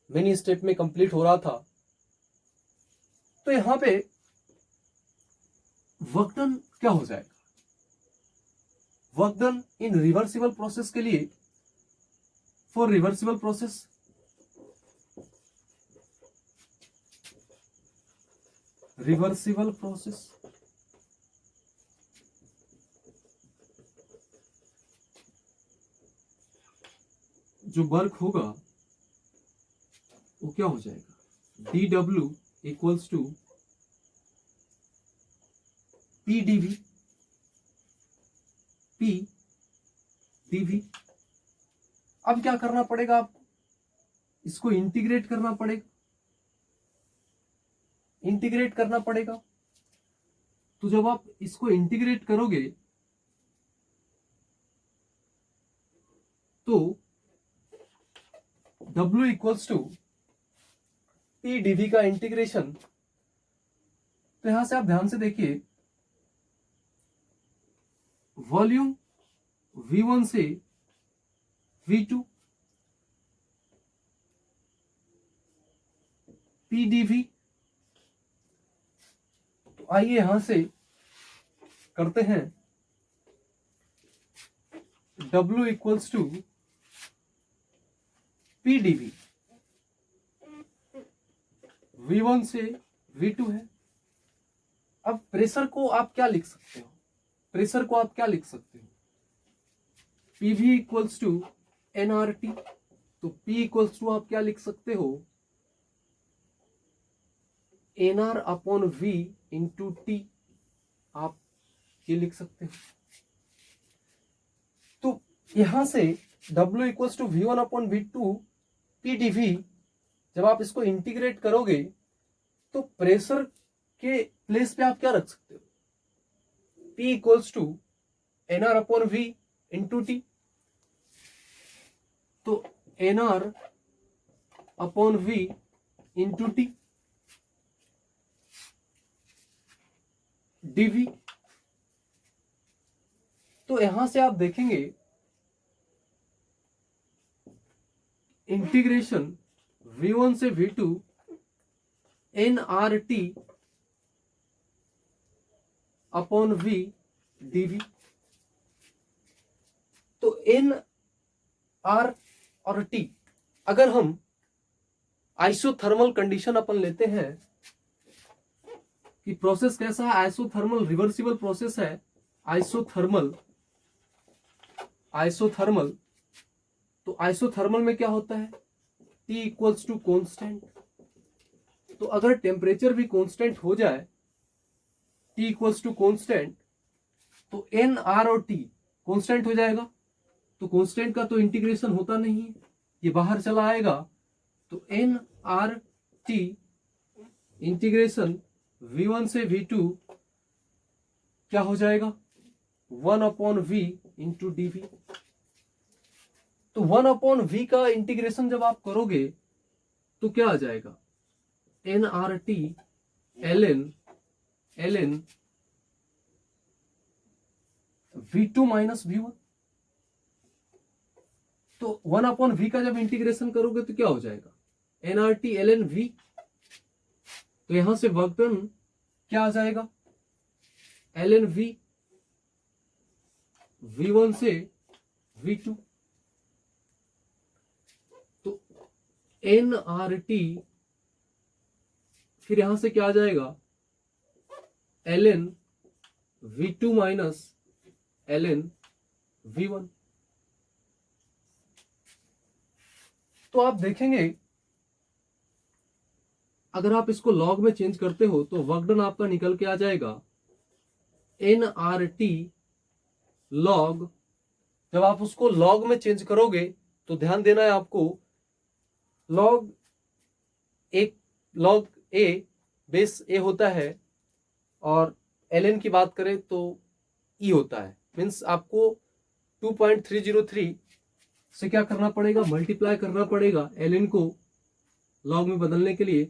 मेनी स्टेप में कंप्लीट हो रहा था, तो यहां पे वर्क डन क्या हो जाएगा, work done in reversible process के लिए, for reversible process reversible process जो वर्क होगा वो क्या हो जाएगा, dW equals to PdV, PdV। अब क्या करना पड़ेगा, आप इसको इंटीग्रेट करना पड़ेगा, इंटीग्रेट करना पड़ेगा। तो जब आप इसको इंटीग्रेट करोगे तो W इक्वल्स टू PdV का इंटीग्रेशन, तो यहां से आप ध्यान से देखिए, वॉल्यूम V1 से V2 PdV। तो आइए यहां से करते हैं, W equals to PdV, V1 से V2 है। अब प्रेशर को आप क्या लिख सकते हो, प्रेशर को आप क्या लिख सकते हो, PV इक्वल्स टू nRT। तो P इक्वल्स टू आप क्या लिख सकते हो, nR upon V into T, आप ये लिख सकते हो। तो यहां से W equals to V1 upon V2 PdV, जब आप इसको इंटीग्रेट करोगे तो प्रेशर के प्लेस पे आप क्या रख सकते हो, P equals to nR upon V into T। तो nR upon V into T dV। तो यहां से आप देखेंगे इंटीग्रेशन V1 से V2 nRT upon V dV। तो N R और T, अगर हम आइसोथर्मल कंडीशन अपन लेते हैं कि प्रोसेस कैसा है, आइसोथर्मल रिवर्सिबल प्रोसेस है, आइसोथर्मल आइसोथर्मल। तो आइसोथर्मल में क्या होता है, T इक्वल्स टू कॉन्स्टेंट। तो अगर टेम्परेचर भी कॉन्स्टेंट हो जाए, T इक्वल्स टू कॉन्स्टेंट, तो N R और T कॉन्स्टेंट हो जाएगा। तो कॉन्स्टेंट का तो इंटीग्रेशन होता नहीं है, ये बाहर चला आएगा। तो N R T integration V1 से V2 क्या हो जाएगा, 1 अपॉन V इंटू dV। तो 1 अपॉन V का इंटीग्रेशन जब आप करोगे तो क्या आ जाएगा, nRT ln V2 minus V1। तो 1/v का जब इंटीग्रेशन करोगे तो क्या हो जाएगा, nRT ln V। तो यहां से वर्क डन क्या आ जाएगा, ln V, V1 से V2। तो nRT फिर यहां से क्या आ जाएगा, ln V2 minus ln V1। तो आप देखेंगे अगर आप इसको लॉग में चेंज करते हो तो वर्क डन आपका निकल के आ जाएगा nRT लॉग। जब आप उसको लॉग में चेंज करोगे तो ध्यान देना है आपको, लॉग ए बेस ए होता है और ln की बात करें तो ई होता है। मीन्स आपको 2.303 से क्या करना पड़ेगा, मल्टीप्लाई करना पड़ेगा ln को लॉग में बदलने के लिए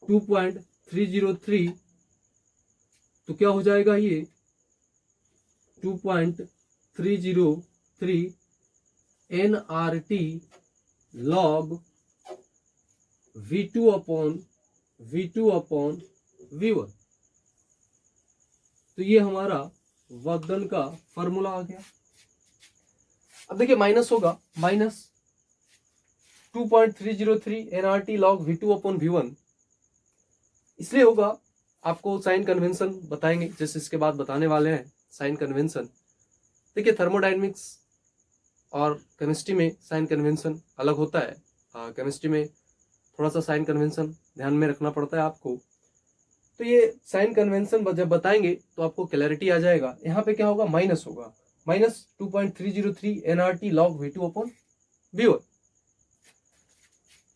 2.303। तो क्या हो जाएगा ये 2.303 nRT log V2 upon V1। तो ये हमारा वर्क डन का फॉर्मूला आ गया। अब देखिए माइनस होगा, minus 2.303 nRT log V2 upon V1 इसलिए होगा, आपको साइन कन्वेंशन बताएंगे जैसे इसके बाद बताने वाले हैं साइन कन्वेंशन। देखिए थर्मोडायनेमिक्स और केमिस्ट्री में साइन कन्वेंशन अलग होता है। केमिस्ट्री में थोड़ा सा साइन कन्वेंशन ध्यान में रखना पड़ता है आपको। तो ये साइन कन्वेंशन जब बताएंगे तो आपको क्लैरिटी आ जाएगा। यहाँ पे क्या होगा, माइनस होगा, minus 2.303 nRT log V2 upon V1।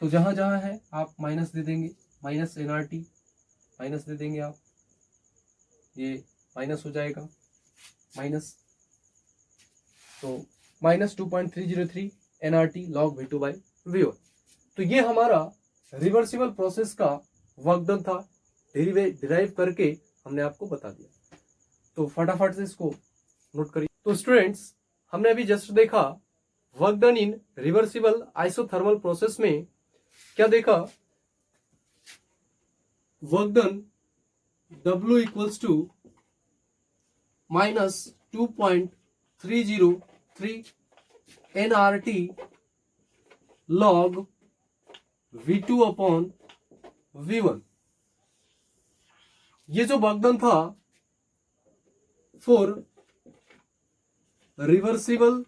तो जहां जहां है आप माइनस दे देंगे, माइनस nRT माइनस दे देंगे आप, ये माइनस हो जाएगा माइनस। तो minus 2.303 nRT log V2 by V1। तो ये हमारा रिवर्सिबल प्रोसेस का वर्क डन था, डिराइव करके हमने आपको बता दिया। तो फटाफट से इसको नोट करिए। तो स्टूडेंट्स हमने अभी जस्ट देखा work done in reversible isothermal process में क्या देखा, work done W equals to minus 2.303 nRT log V2 upon V1। ये जो वर्क डन था फॉर रिवर्सिबल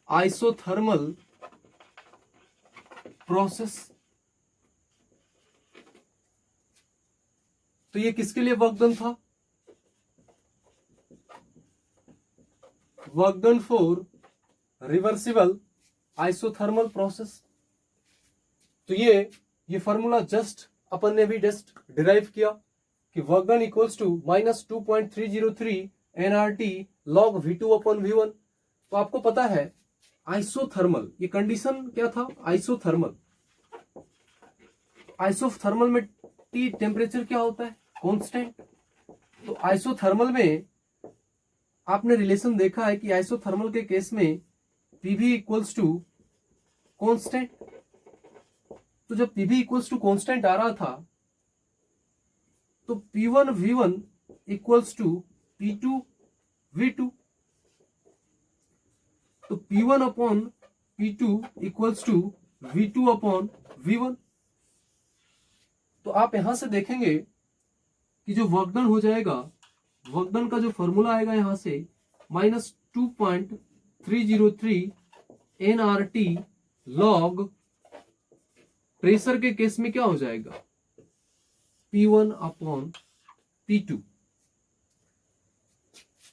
आइसोथर्मल प्रोसेस। तो ये किसके लिए वर्क डन था, work done for reversible isothermal process. तो ये फॉर्मूला जस्ट अपन ने भी जस्ट डिराइव किया कि work done equals to minus 2.303 nRT log V2 upon V1। तो आपको पता है आइसोथर्मल, ये कंडीशन क्या था, आइसोथर्मल। आइसोथर्मल में टी टेम्परेचर क्या होता है, कांस्टेंट। तो आइसोथर्मल में आपने रिलेशन देखा है कि आइसोथर्मल के केस में PV इक्वल्स टू कांस्टेंट। तो जब PV इक्वल्स टू कांस्टेंट आ रहा था तो P1 V1 equals to P2 V2। तो P1 upon P2 equals to V2 upon V1। तो आप यहां से देखेंगे कि जो वर्क डन हो जाएगा, वर्क डन का जो फॉर्मूला आएगा यहां से माइनस 2.303 nRT log, प्रेशर के केस में क्या हो जाएगा, P1 अपॉन P2।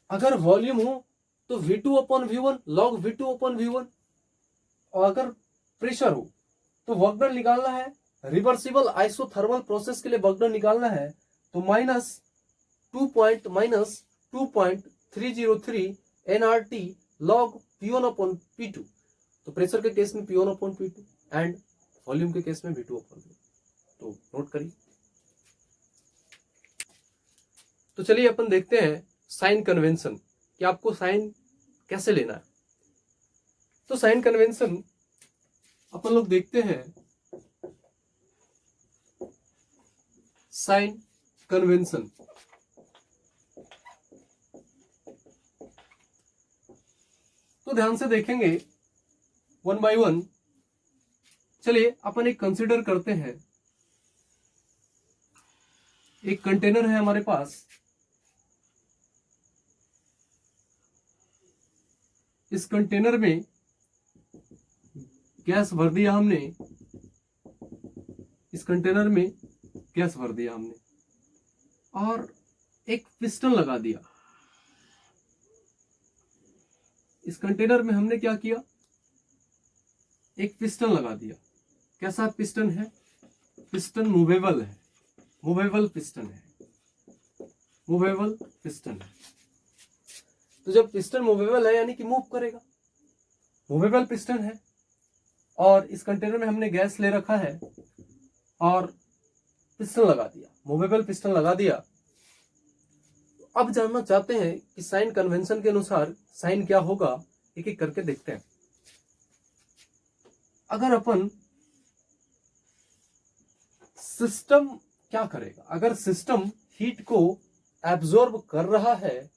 अगर वॉल्यूम हो तो V2 upon V1 log V2 upon V1। और अगर प्रेशर हो तो वर्क डन निकालना है, रिवर्सिबल आइसोथर्मल प्रोसेस के लिए वर्क डन निकालना है। तो minus 2.303 nRT log P1 upon P2। तो प्रेशर के केस में P1 upon P2 and volume के केस में V2 upon V। तो नोट करिए। तो चलिए अपन देखते हैं साइन कन्वेंशन कि आपको साइन कैसे लेना है। तो साइन कन्वेंशन अपन लोग देखते हैं, साइन कन्वेंशन तो ध्यान से देखेंगे वन बाय वन। चलिए अपन एक कंसिडर करते हैं, एक कंटेनर है हमारे पास, इस कंटेनर में गैस भर दिया हमने, इस कंटेनर में गैस भर दिया हमने और एक पिस्टन लगा दिया। इस कंटेनर में हमने क्या किया, एक पिस्टन लगा दिया। कैसा पिस्टन है, पिस्टन मूवेबल है, मूवेबल पिस्टन है, मूवेबल पिस्टन है। तो जब पिस्टन मूवेबल है यानी कि मूव करेगा, मूवेबल पिस्टन है और इस कंटेनर में हमने गैस ले रखा है और पिस्टन लगा दिया, मूवेबल पिस्टन लगा दिया। अब जानना चाहते हैं कि साइन कन्वेंशन के अनुसार साइन क्या होगा, एक एक करके देखते हैं। अगर अपन सिस्टम क्या करेगा, अगर सिस्टम हीट को एब्जॉर्ब कर रहा है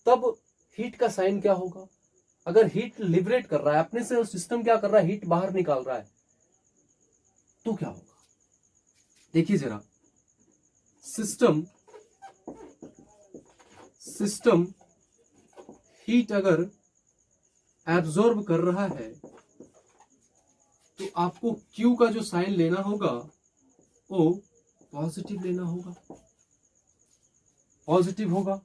तब हीट का साइन क्या होगा। अगर हीट लिबरेट कर रहा है अपने से, सिस्टम क्या कर रहा है, हीट बाहर निकाल रहा है, तो क्या होगा। देखिए जरा, सिस्टम हीट अगर एब्जॉर्ब कर रहा है तो आपको Q का जो साइन लेना होगा वो पॉजिटिव लेना होगा, पॉजिटिव होगा।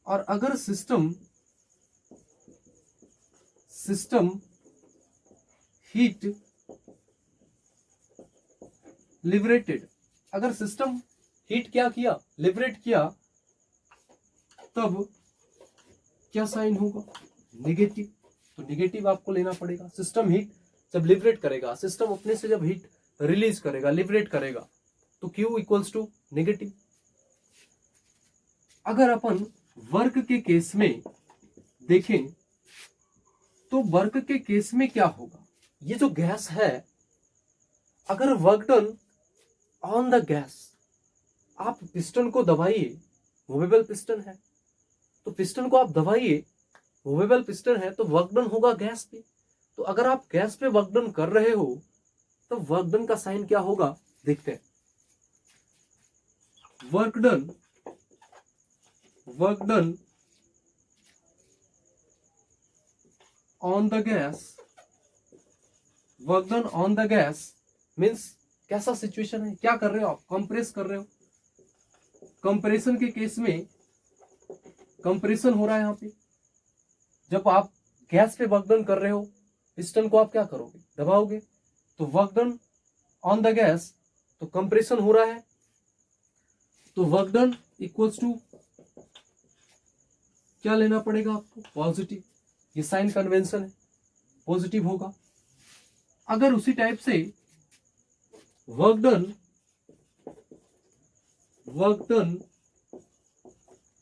और अगर सिस्टम हीट लिबरेटेड, अगर सिस्टम हीट क्या किया, लिबरेट किया, तब क्या साइन होगा, नेगेटिव। तो नेगेटिव आपको लेना पड़ेगा। सिस्टम हीट जब लिबरेट करेगा, सिस्टम अपने से जब हीट रिलीज करेगा, लिबरेट करेगा, तो Q इक्वल्स टू नेगेटिव। अगर अपन वर्क के केस में देखें तो वर्क के केस में क्या होगा, ये जो गैस है, अगर work done on the gas, आप पिस्टन को दबाइए, मूवेबल पिस्टन है तो पिस्टन को आप दबाइए, मूवेबल पिस्टन है तो वर्क डन होगा गैस पे। तो अगर आप गैस पे वर्क डन कर रहे हो तो वर्क डन का साइन क्या होगा, देखते हैं। Work done on the gas, work done on the gas means कैसा सिचुएशन है, क्या कर रहे हो आप, कंप्रेस कर रहे हो। कंप्रेशन के केस में कंप्रेशन हो रहा है यहां पे, जब आप गैस पे वर्क डन कर रहे हो, पिस्टन को आप क्या करोगे, दबाओगे। तो work done on the gas, तो कंप्रेशन हो रहा है, तो वर्क डन इक्वल्स टू क्या लेना पड़ेगा आपको, पॉजिटिव। ये साइन कन्वेंशन है, पॉजिटिव होगा। अगर उसी टाइप से work done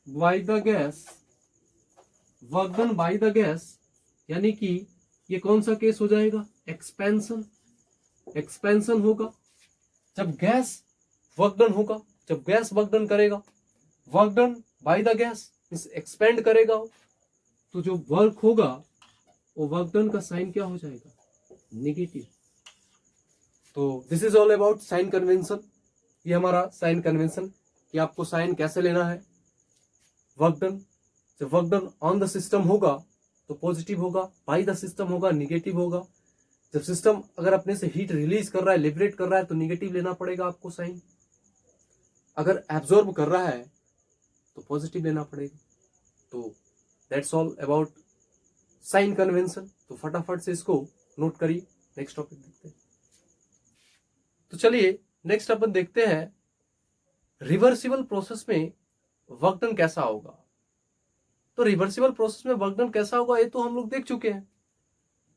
by the gas, work done by the gas, यानी कि ये कौन सा केस हो जाएगा, एक्सपेंशन। एक्सपेंशन होगा जब गैस वर्क डन होगा, जब गैस वर्क डन करेगा, work done by the gas expand करेगा, तो जो वर्क होगा वो वर्क डन का साइन क्या हो जाएगा, नेगेटिव। तो this is all about sign convention. ये हमारा साइन कन्वेंशन कि आपको साइन कैसे लेना है। वर्क डन, जब work done on the system होगा तो पॉजिटिव होगा, बाय द सिस्टम होगा नेगेटिव होगा। जब सिस्टम अगर अपने से हीट रिलीज कर रहा है, लिबरेट कर रहा है, तो नेगेटिव लेना पड़ेगा आपको साइन। अगर एब्जॉर्ब कर रहा है तो पॉजिटिव लेना पड़ेगा। तो that's all about sign convention. तो फटाफट से इसको नोट करिए, नेक्स्ट टॉपिक देखते हैं। तो चलिए नेक्स्ट अपन देखते हैं रिवर्सिबल प्रोसेस में वर्क डन कैसा होगा। तो रिवर्सिबल प्रोसेस में वर्क डन कैसा होगा ये तो हम लोग देख चुके हैं,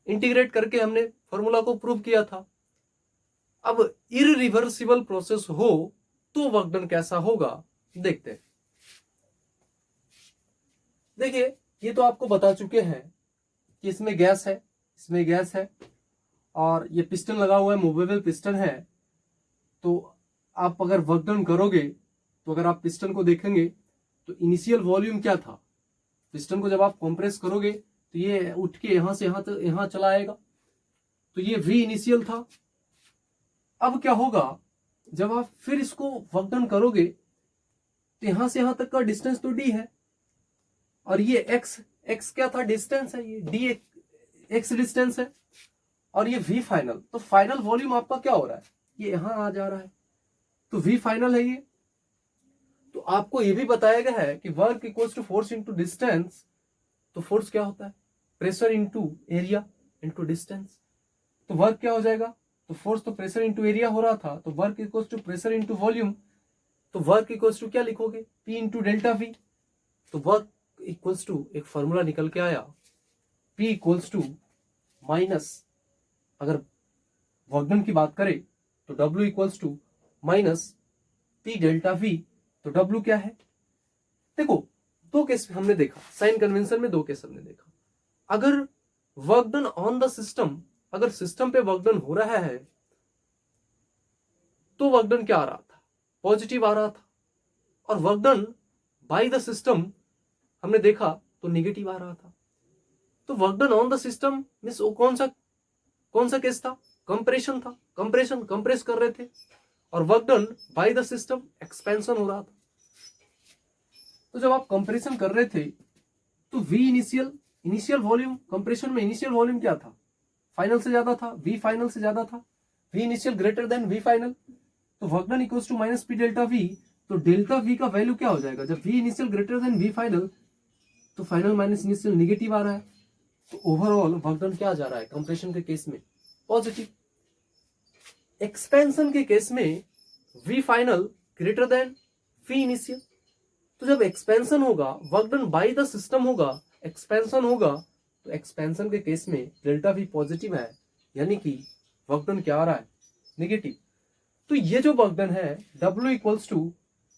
इंटीग्रेट करके हमने फॉर्मूला को प्रूव किया था। अब इरिवर्सिबल प्रोसेस हो तो वर्क डन कैसा होगा देखते हैं। देखिए ये तो आपको बता चुके हैं कि इसमें गैस है, इसमें गैस है और ये पिस्टन लगा हुआ है, मूवेबल पिस्टन है। तो आप अगर वर्क डन करोगे तो अगर आप पिस्टन को देखेंगे तो इनिशियल वॉल्यूम क्या था, पिस्टन को जब आप कंप्रेस करोगे तो ये उठ के यहां से यहां तक यहां चला आएगा, तो ये V इनिशियल था। अब क्या होगा जब आप फिर इसको वर्क डन करोगे तो यहां से यहां तक का डिस्टेंस तो D है और ये x क्या था, डिस्टेंस है, ये D x डिस्टेंस है और ये V फाइनल। तो फाइनल वॉल्यूम आपका क्या हो रहा है, ये यहां आ जा रहा है, तो V फाइनल है ये। तो आपको ये भी बताया गया है कि work equals to force into distance. तो फोर्स क्या होता है, pressure into area into distance. तो वर्क क्या हो जाएगा, तो फोर्स तो प्रेशर इंटू एरिया हो रहा था, तो work equals to pressure into volume. तो वर्क इक्वल्स टू क्या लिखोगे, P इंटू डेल्टा V। तो वर्क इक्वल्स टू एक फॉर्मूला निकल के आया, P इक्वल्स टू माइनस, अगर वर्क डन की बात करें तो W equals to minus P delta V। तो W क्या है, देखो दो केस हमने देखा, साइन कन्वेंशन में दो केस हमने देखा। अगर work done on the system, अगर सिस्टम पे वर्क डन हो रहा है तो वर्क डन क्या आ रहा था, पॉजिटिव आ रहा था। और work done by the system हमने देखा तो नेगेटिव आ रहा था। तो work done on the system means कौन सा केस था, कंप्रेशन था, कंप्रेस कर रहे थे। और work done by the system expansion हो रहा था। तो जब आप कंप्रेशन कर रहे थे तो V इनिशियल वॉल्यूम, कंप्रेशन में इनिशियल वॉल्यूम क्या था, फाइनल से ज्यादा था, V फाइनल से ज्यादा था, V initial greater than V final. तो work done equals to minus P delta V। तो डेल्टा V का वैल्यू क्या हो जाएगा, जब V initial greater than V final तो फाइनल माइनस इनिशियल नेगेटिव आ रहा है। तो ओवरऑल वर्क डन क्या जा रहा है, कंप्रेशन के केस में पॉजिटिव, एक्सपेंशन के केस में V final greater than V initial. तो जब एक्सपेंशन होगा, work done by the system होगा, एक्सपेंशन होगा, तो एक्सपेंशन के केस में डेल्टा V पॉजिटिव है, यानी कि वर्क डन क्या आ रहा है, नेगेटिव। तो ये जो वर्क डन है W equals to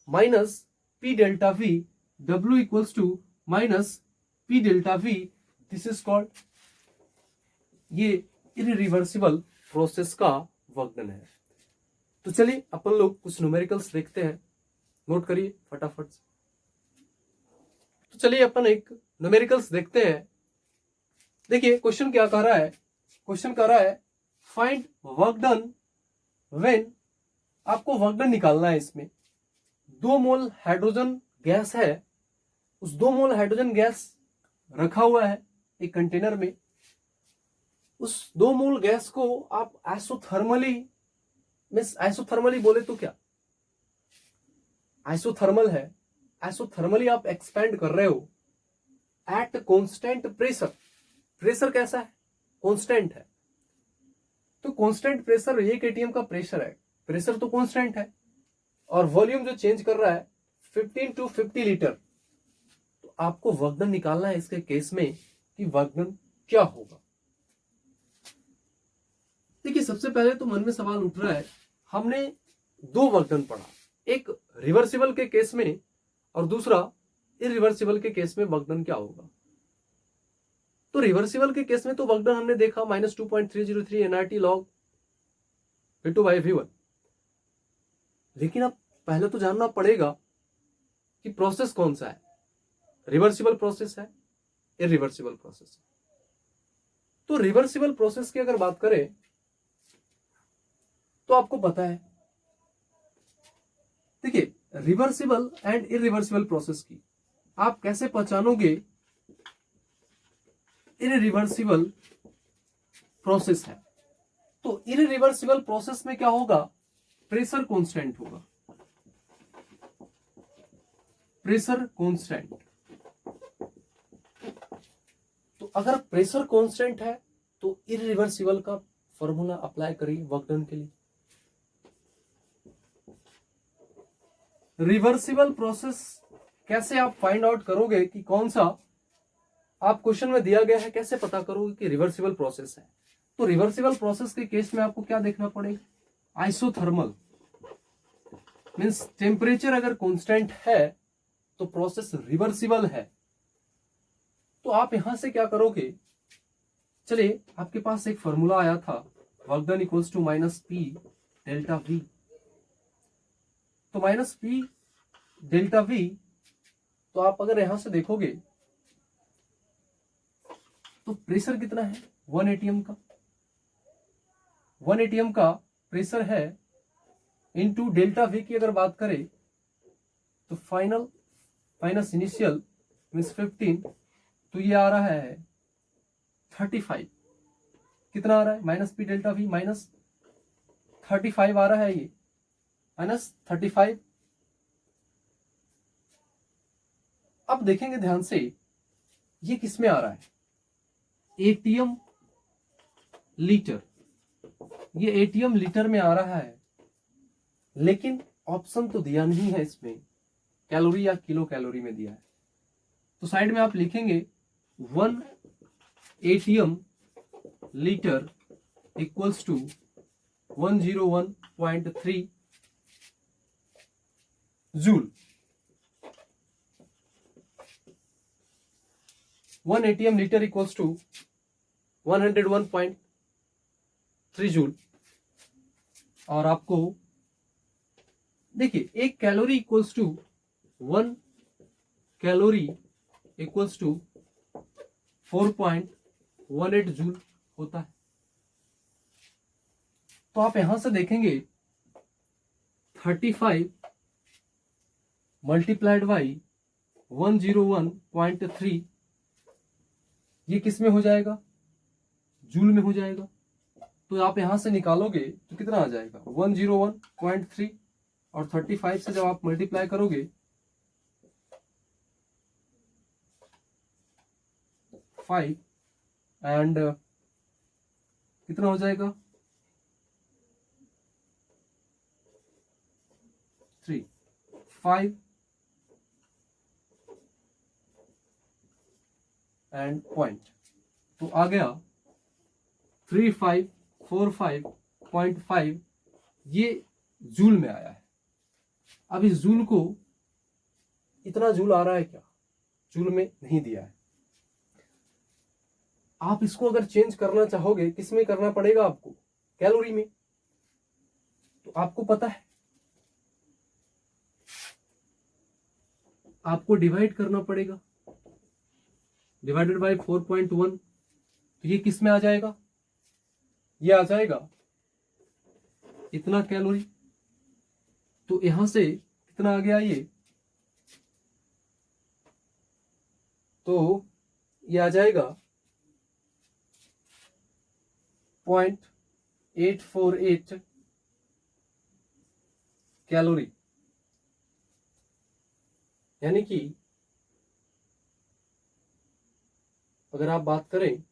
minus P delta V, W equals to minus P delta V, this is called, ये इरिवर्सिबल प्रोसेस का वर्क डन है। तो चलिए अपन लोग कुछ न्यूमेरिकल्स देखते हैं, नोट करिए फटाफट से। तो चलिए अपन एक न्यूमेरिकल्स देखते हैं। देखिए क्वेश्चन क्या कह रहा है, क्वेश्चन कह रहा है फाइंड वर्क डन व्हेन, आपको वर्क डन निकालना है। इसमें 2 मोल हाइड्रोजन गैस है, उस 2 मोल हाइड्रोजन गैस रखा हुआ है एक कंटेनर में। उस 2 मोल गैस को आप आइसोथर्मली, मींस आइसोथर्मली बोले तो क्या, आइसोथर्मल है, आइसोथर्मली आप एक्सपेंड कर रहे हो एट कांस्टेंट प्रेशर। प्रेशर कैसा है, कांस्टेंट है। तो कांस्टेंट प्रेशर एक एटीएम का प्रेशर है, प्रेशर तो कांस्टेंट है और वॉल्यूम जो चेंज कर रहा है 15 to 50 लीटर। तो आपको वर्क डन निकालना है इसके केस में कि वर्क डन क्या होगा। देखिए सबसे पहले तो मन में सवाल उठ रहा है, हमने 2 वर्क डन पढ़ा, एक रिवर्सिबल के केस में और दूसरा इरिवर्सिबल के केस में वर्क डन क्या होगा। तो रिवर्सिबल के केस में तो वर्क डन हमने देखा माइनस 2.303 nRT log V2/V1। लेकिन अब पहले तो जानना पड़ेगा कि प्रोसेस कौन सा है, रिवर्सिबल प्रोसेस है, इरिवर्सिबल प्रोसेस है। तो रिवर्सिबल प्रोसेस की अगर बात करें तो आपको पता है, देखिए रिवर्सिबल एंड इरिवर्सिबल प्रोसेस की आप कैसे पहचानोगे, इरिवर्सिबल प्रोसेस है तो इरिवर्सिबल प्रोसेस में क्या होगा, प्रेशर कांस्टेंट होगा, प्रेशर कांस्टेंट। तो अगर प्रेशर कांस्टेंट है तो इरिवर्सिबल का फॉर्मूला अप्लाई करिए वर्क डन के लिए। रिवर्सिबल प्रोसेस कैसे आप फाइंड आउट करोगे कि कौन सा आप क्वेश्चन में दिया गया है कैसे पता करोगे कि रिवर्सिबल प्रोसेस है। तो रिवर्सिबल प्रोसेस के केस में आपको क्या देखना पड़ेगा, आइसोथर्मल मीन्स टेम्परेचर अगर कांस्टेंट है तो प्रोसेस रिवर्सिबल है। तो आप यहां से क्या करोगे, चलिए आपके पास एक फॉर्मूला आया था, work done equals to minus P delta V. तो माइनस पी डेल्टा वी, तो आप अगर यहां से देखोगे तो प्रेशर कितना है 1 एटीएम का, 1 एटीएम का प्रेशर है, इनटू डेल्टा वी की अगर बात करें तो फाइनल माइनस इनिशियल मीन्स 15, तो ये आ रहा है 35। कितना आ रहा है minus P delta we minus 35 आ रहा है, ये माइनस 35। अब देखेंगे ध्यान से ये किसमें आ रहा है, एटीएम लीटर, ये एटीएम लीटर में आ रहा है, लेकिन ऑप्शन तो दिया नहीं है इसमें, कैलोरी या किलो कैलोरी में दिया है। तो साइड में आप लिखेंगे 1 ATM litre equals to 101.3 joule. 1 ATM litre equals to 101.3 joule. और आपको देखिए एक calorie equals to 1 calorie equals to 4.18 joule होता है। तो आप यहां से देखेंगे 35 मल्टीप्लाइड बाई 101.3, ये किस में हो जाएगा, जूल में हो जाएगा। तो आप यहां से निकालोगे तो कितना आ जाएगा 101.3, और 35 से जब आप मल्टीप्लाई करोगे 5 एंड कितना हो जाएगा 3, 5 एंड पॉइंट, तो आ गया 3545.5, ये जूल में आया है। अब इस जूल को, इतना जूल आ रहा है क्या, जूल में नहीं दिया है। आप इसको अगर चेंज करना चाहोगे किस में करना पड़ेगा आपको, कैलोरी में। तो आपको पता है आपको डिवाइड करना पड़ेगा, डिवाइडेड बाय 4.1, तो ये किस में आ जाएगा, ये आ जाएगा इतना कैलोरी। तो यहां से कितना आ गया ये, तो ये आ जाएगा 0.848 कैलोरी। यानी कि अगर आप बात करें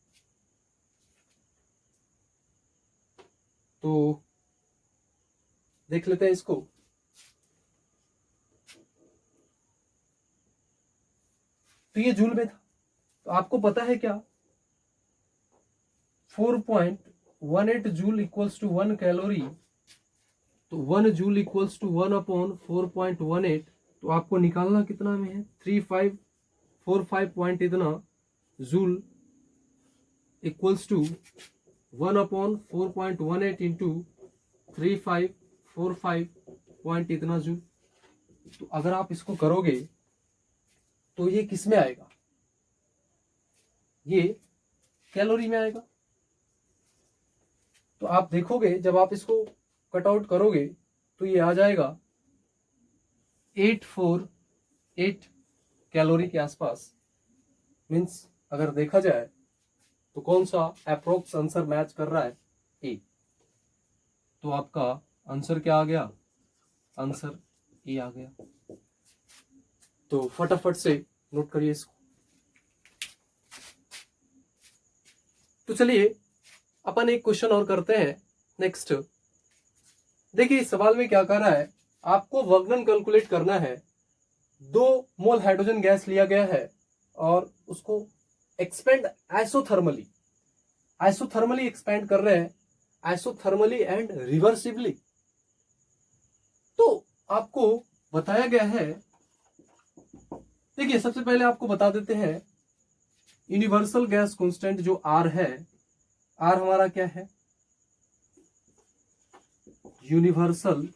तो देख लेते हैं इसको, तो ये जूल में था। तो आपको पता है क्या, 4.18 जूल इक्वल्स टू 1 कैलोरी, तो 1 जूल इक्वल्स टू 1/4.18, तो आपको निकालना कितना में है 3545 पॉइंट इतना joule equals to 1/4.18 into 3545 point इतना जूल। तो अगर आप इसको करोगे तो ये किस में आएगा, ये कैलोरी में आएगा। तो आप देखोगे जब आप इसको कट आउट करोगे तो ये आ जाएगा 848 कैलोरी के आसपास। मीन्स अगर देखा जाए तो कौन सा अप्रोक्स आंसर मैच कर रहा है, ए। तो आपका आंसर क्या आ गया, आंसर ए आ गया। तो फटाफट से नोट करिए इसको। तो चलिए अपन एक क्वेश्चन और करते हैं नेक्स्ट। देखिए इस सवाल में क्या कर रहा है, आपको वर्क डन कैलकुलेट करना है। 2 मोल हाइड्रोजन गैस लिया गया है और उसको एक्सपेंड आइसोथर्मली, आइसोथर्मली एक्सपेंड कर रहे हैं, आइसोथर्मली एंड रिवर्सिबली। तो आपको बताया गया है, देखिए सबसे पहले आपको बता देते हैं यूनिवर्सल गैस कांस्टेंट जो आर है, आर हमारा क्या है, universal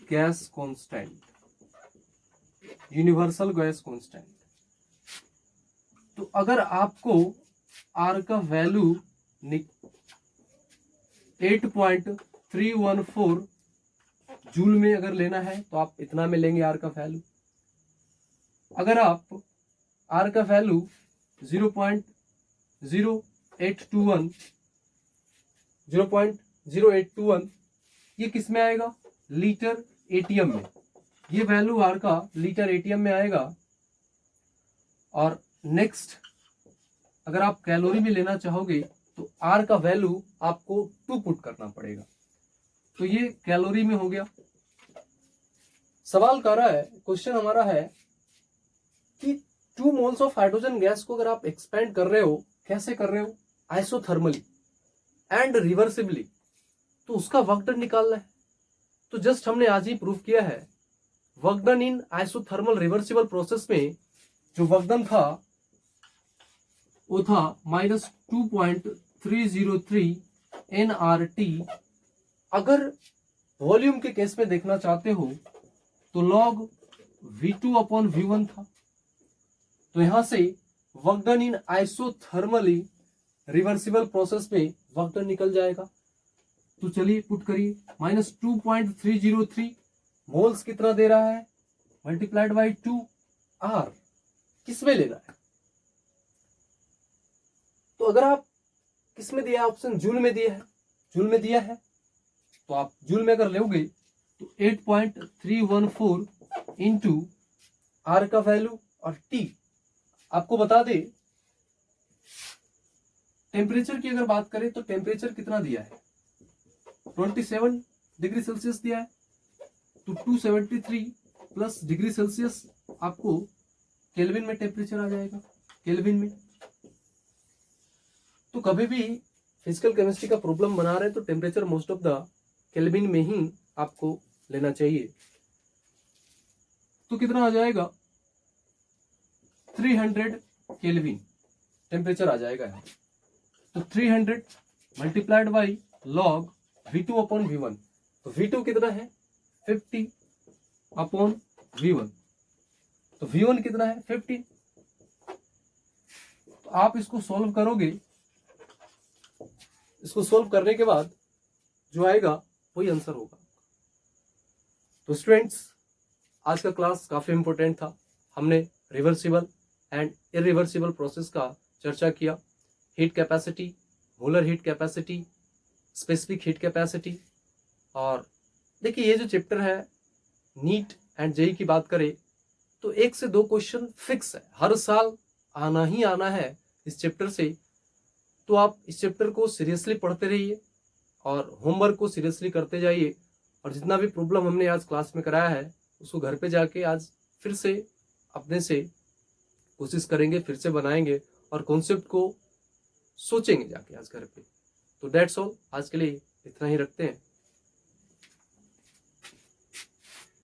gas constant, universal gas constant. तो अगर आपको आर का वैल्यू 8.314 जूल में अगर लेना है तो आप इतना में लेंगे आर का वैल्यू। अगर आप आर का वैल्यू 0.0821 ये किस में आएगा, लीटर एटीएम में, ये वैल्यू आर का लीटर एटीएम में आएगा। और नेक्स्ट अगर आप कैलोरी में लेना चाहोगे तो आर का वैल्यू आपको 2 पुट करना पड़ेगा, तो ये कैलोरी में हो गया। सवाल कर रहा है, क्वेश्चन हमारा है कि 2 मोल्स ऑफ हाइड्रोजन गैस को अगर आप एक्सपेंड कर रहे हो, कैसे कर रहे हो, आइसोथर्मली एंड रिवर्सिबली, तो उसका वर्क डन निकालना है। तो जस्ट हमने आज ही प्रूफ किया है, work done in isothermal reversible process में जो वर्क डन था वो था -2.303 nRT। अगर वॉल्यूम के केस में देखना चाहते हो तो log V2/V1 था। तो यहां से वर्क डन इन आइसोथर्मली रिवर्सिबल प्रोसेस में वर्क डन निकल जाएगा। तो चलिए पुट करिए, -2.303 मोल्स कितना दे रहा है, मल्टीप्लाइड बाई 2 R, किसमें लेना है। तो अगर आप किसमें दिया है ऑप्शन, जूल में दिया है, जूल में दिया है तो आप जूल में अगर लोगे तो 8.314 इंटू आर का वैल्यू और टी। आपको बता दे टेम्परेचर की अगर बात करें तो टेम्परेचर कितना दिया है, 27 डिग्री सेल्सियस दिया है। तो 273 प्लस डिग्री सेल्सियस आपको केल्विन में टेम्परेचर आ जाएगा, केल्विन में। तो कभी भी फिजिकल केमिस्ट्री का प्रॉब्लम बना रहे हैं तो temperature most of the kelvin में ही आपको लेना चाहिए। तो कितना आ जाएगा, 300 केल्विन टेम्परेचर आ जाएगा यहाँ। तो 300 मल्टीप्लाइड बाई लॉग V2/V1। तो V2 कितना है, 50/V1। तो V1 कितना है, 50। तो आप इसको सॉल्व करोगे, इसको सॉल्व करने के बाद जो आएगा वही आंसर होगा। तो स्टूडेंट्स आज का क्लास काफी इंपॉर्टेंट था। हमने रिवर्सिबल एंड इरिवर्सिबल प्रोसेस का चर्चा किया, heat capacity, molar heat capacity, specific heat capacity. और देखिए ये जो चैप्टर है नीट एंड जेई की बात करें तो 1 से 2 क्वेश्चन फिक्स है, हर साल आना ही आना है इस चैप्टर से। तो आप इस चैप्टर को सीरियसली पढ़ते रहिए और होमवर्क को सीरियसली करते जाइए। और जितना भी प्रॉब्लम हमने आज क्लास में कराया है उसको घर पे जाके आज फिर से अपने से कोशिश करेंगे, फिर से बनाएंगे और कॉन्सेप्ट को सोचेंगे जाके आज घर पे। तो दैट्स ऑल, आज के लिए इतना ही रखते हैं।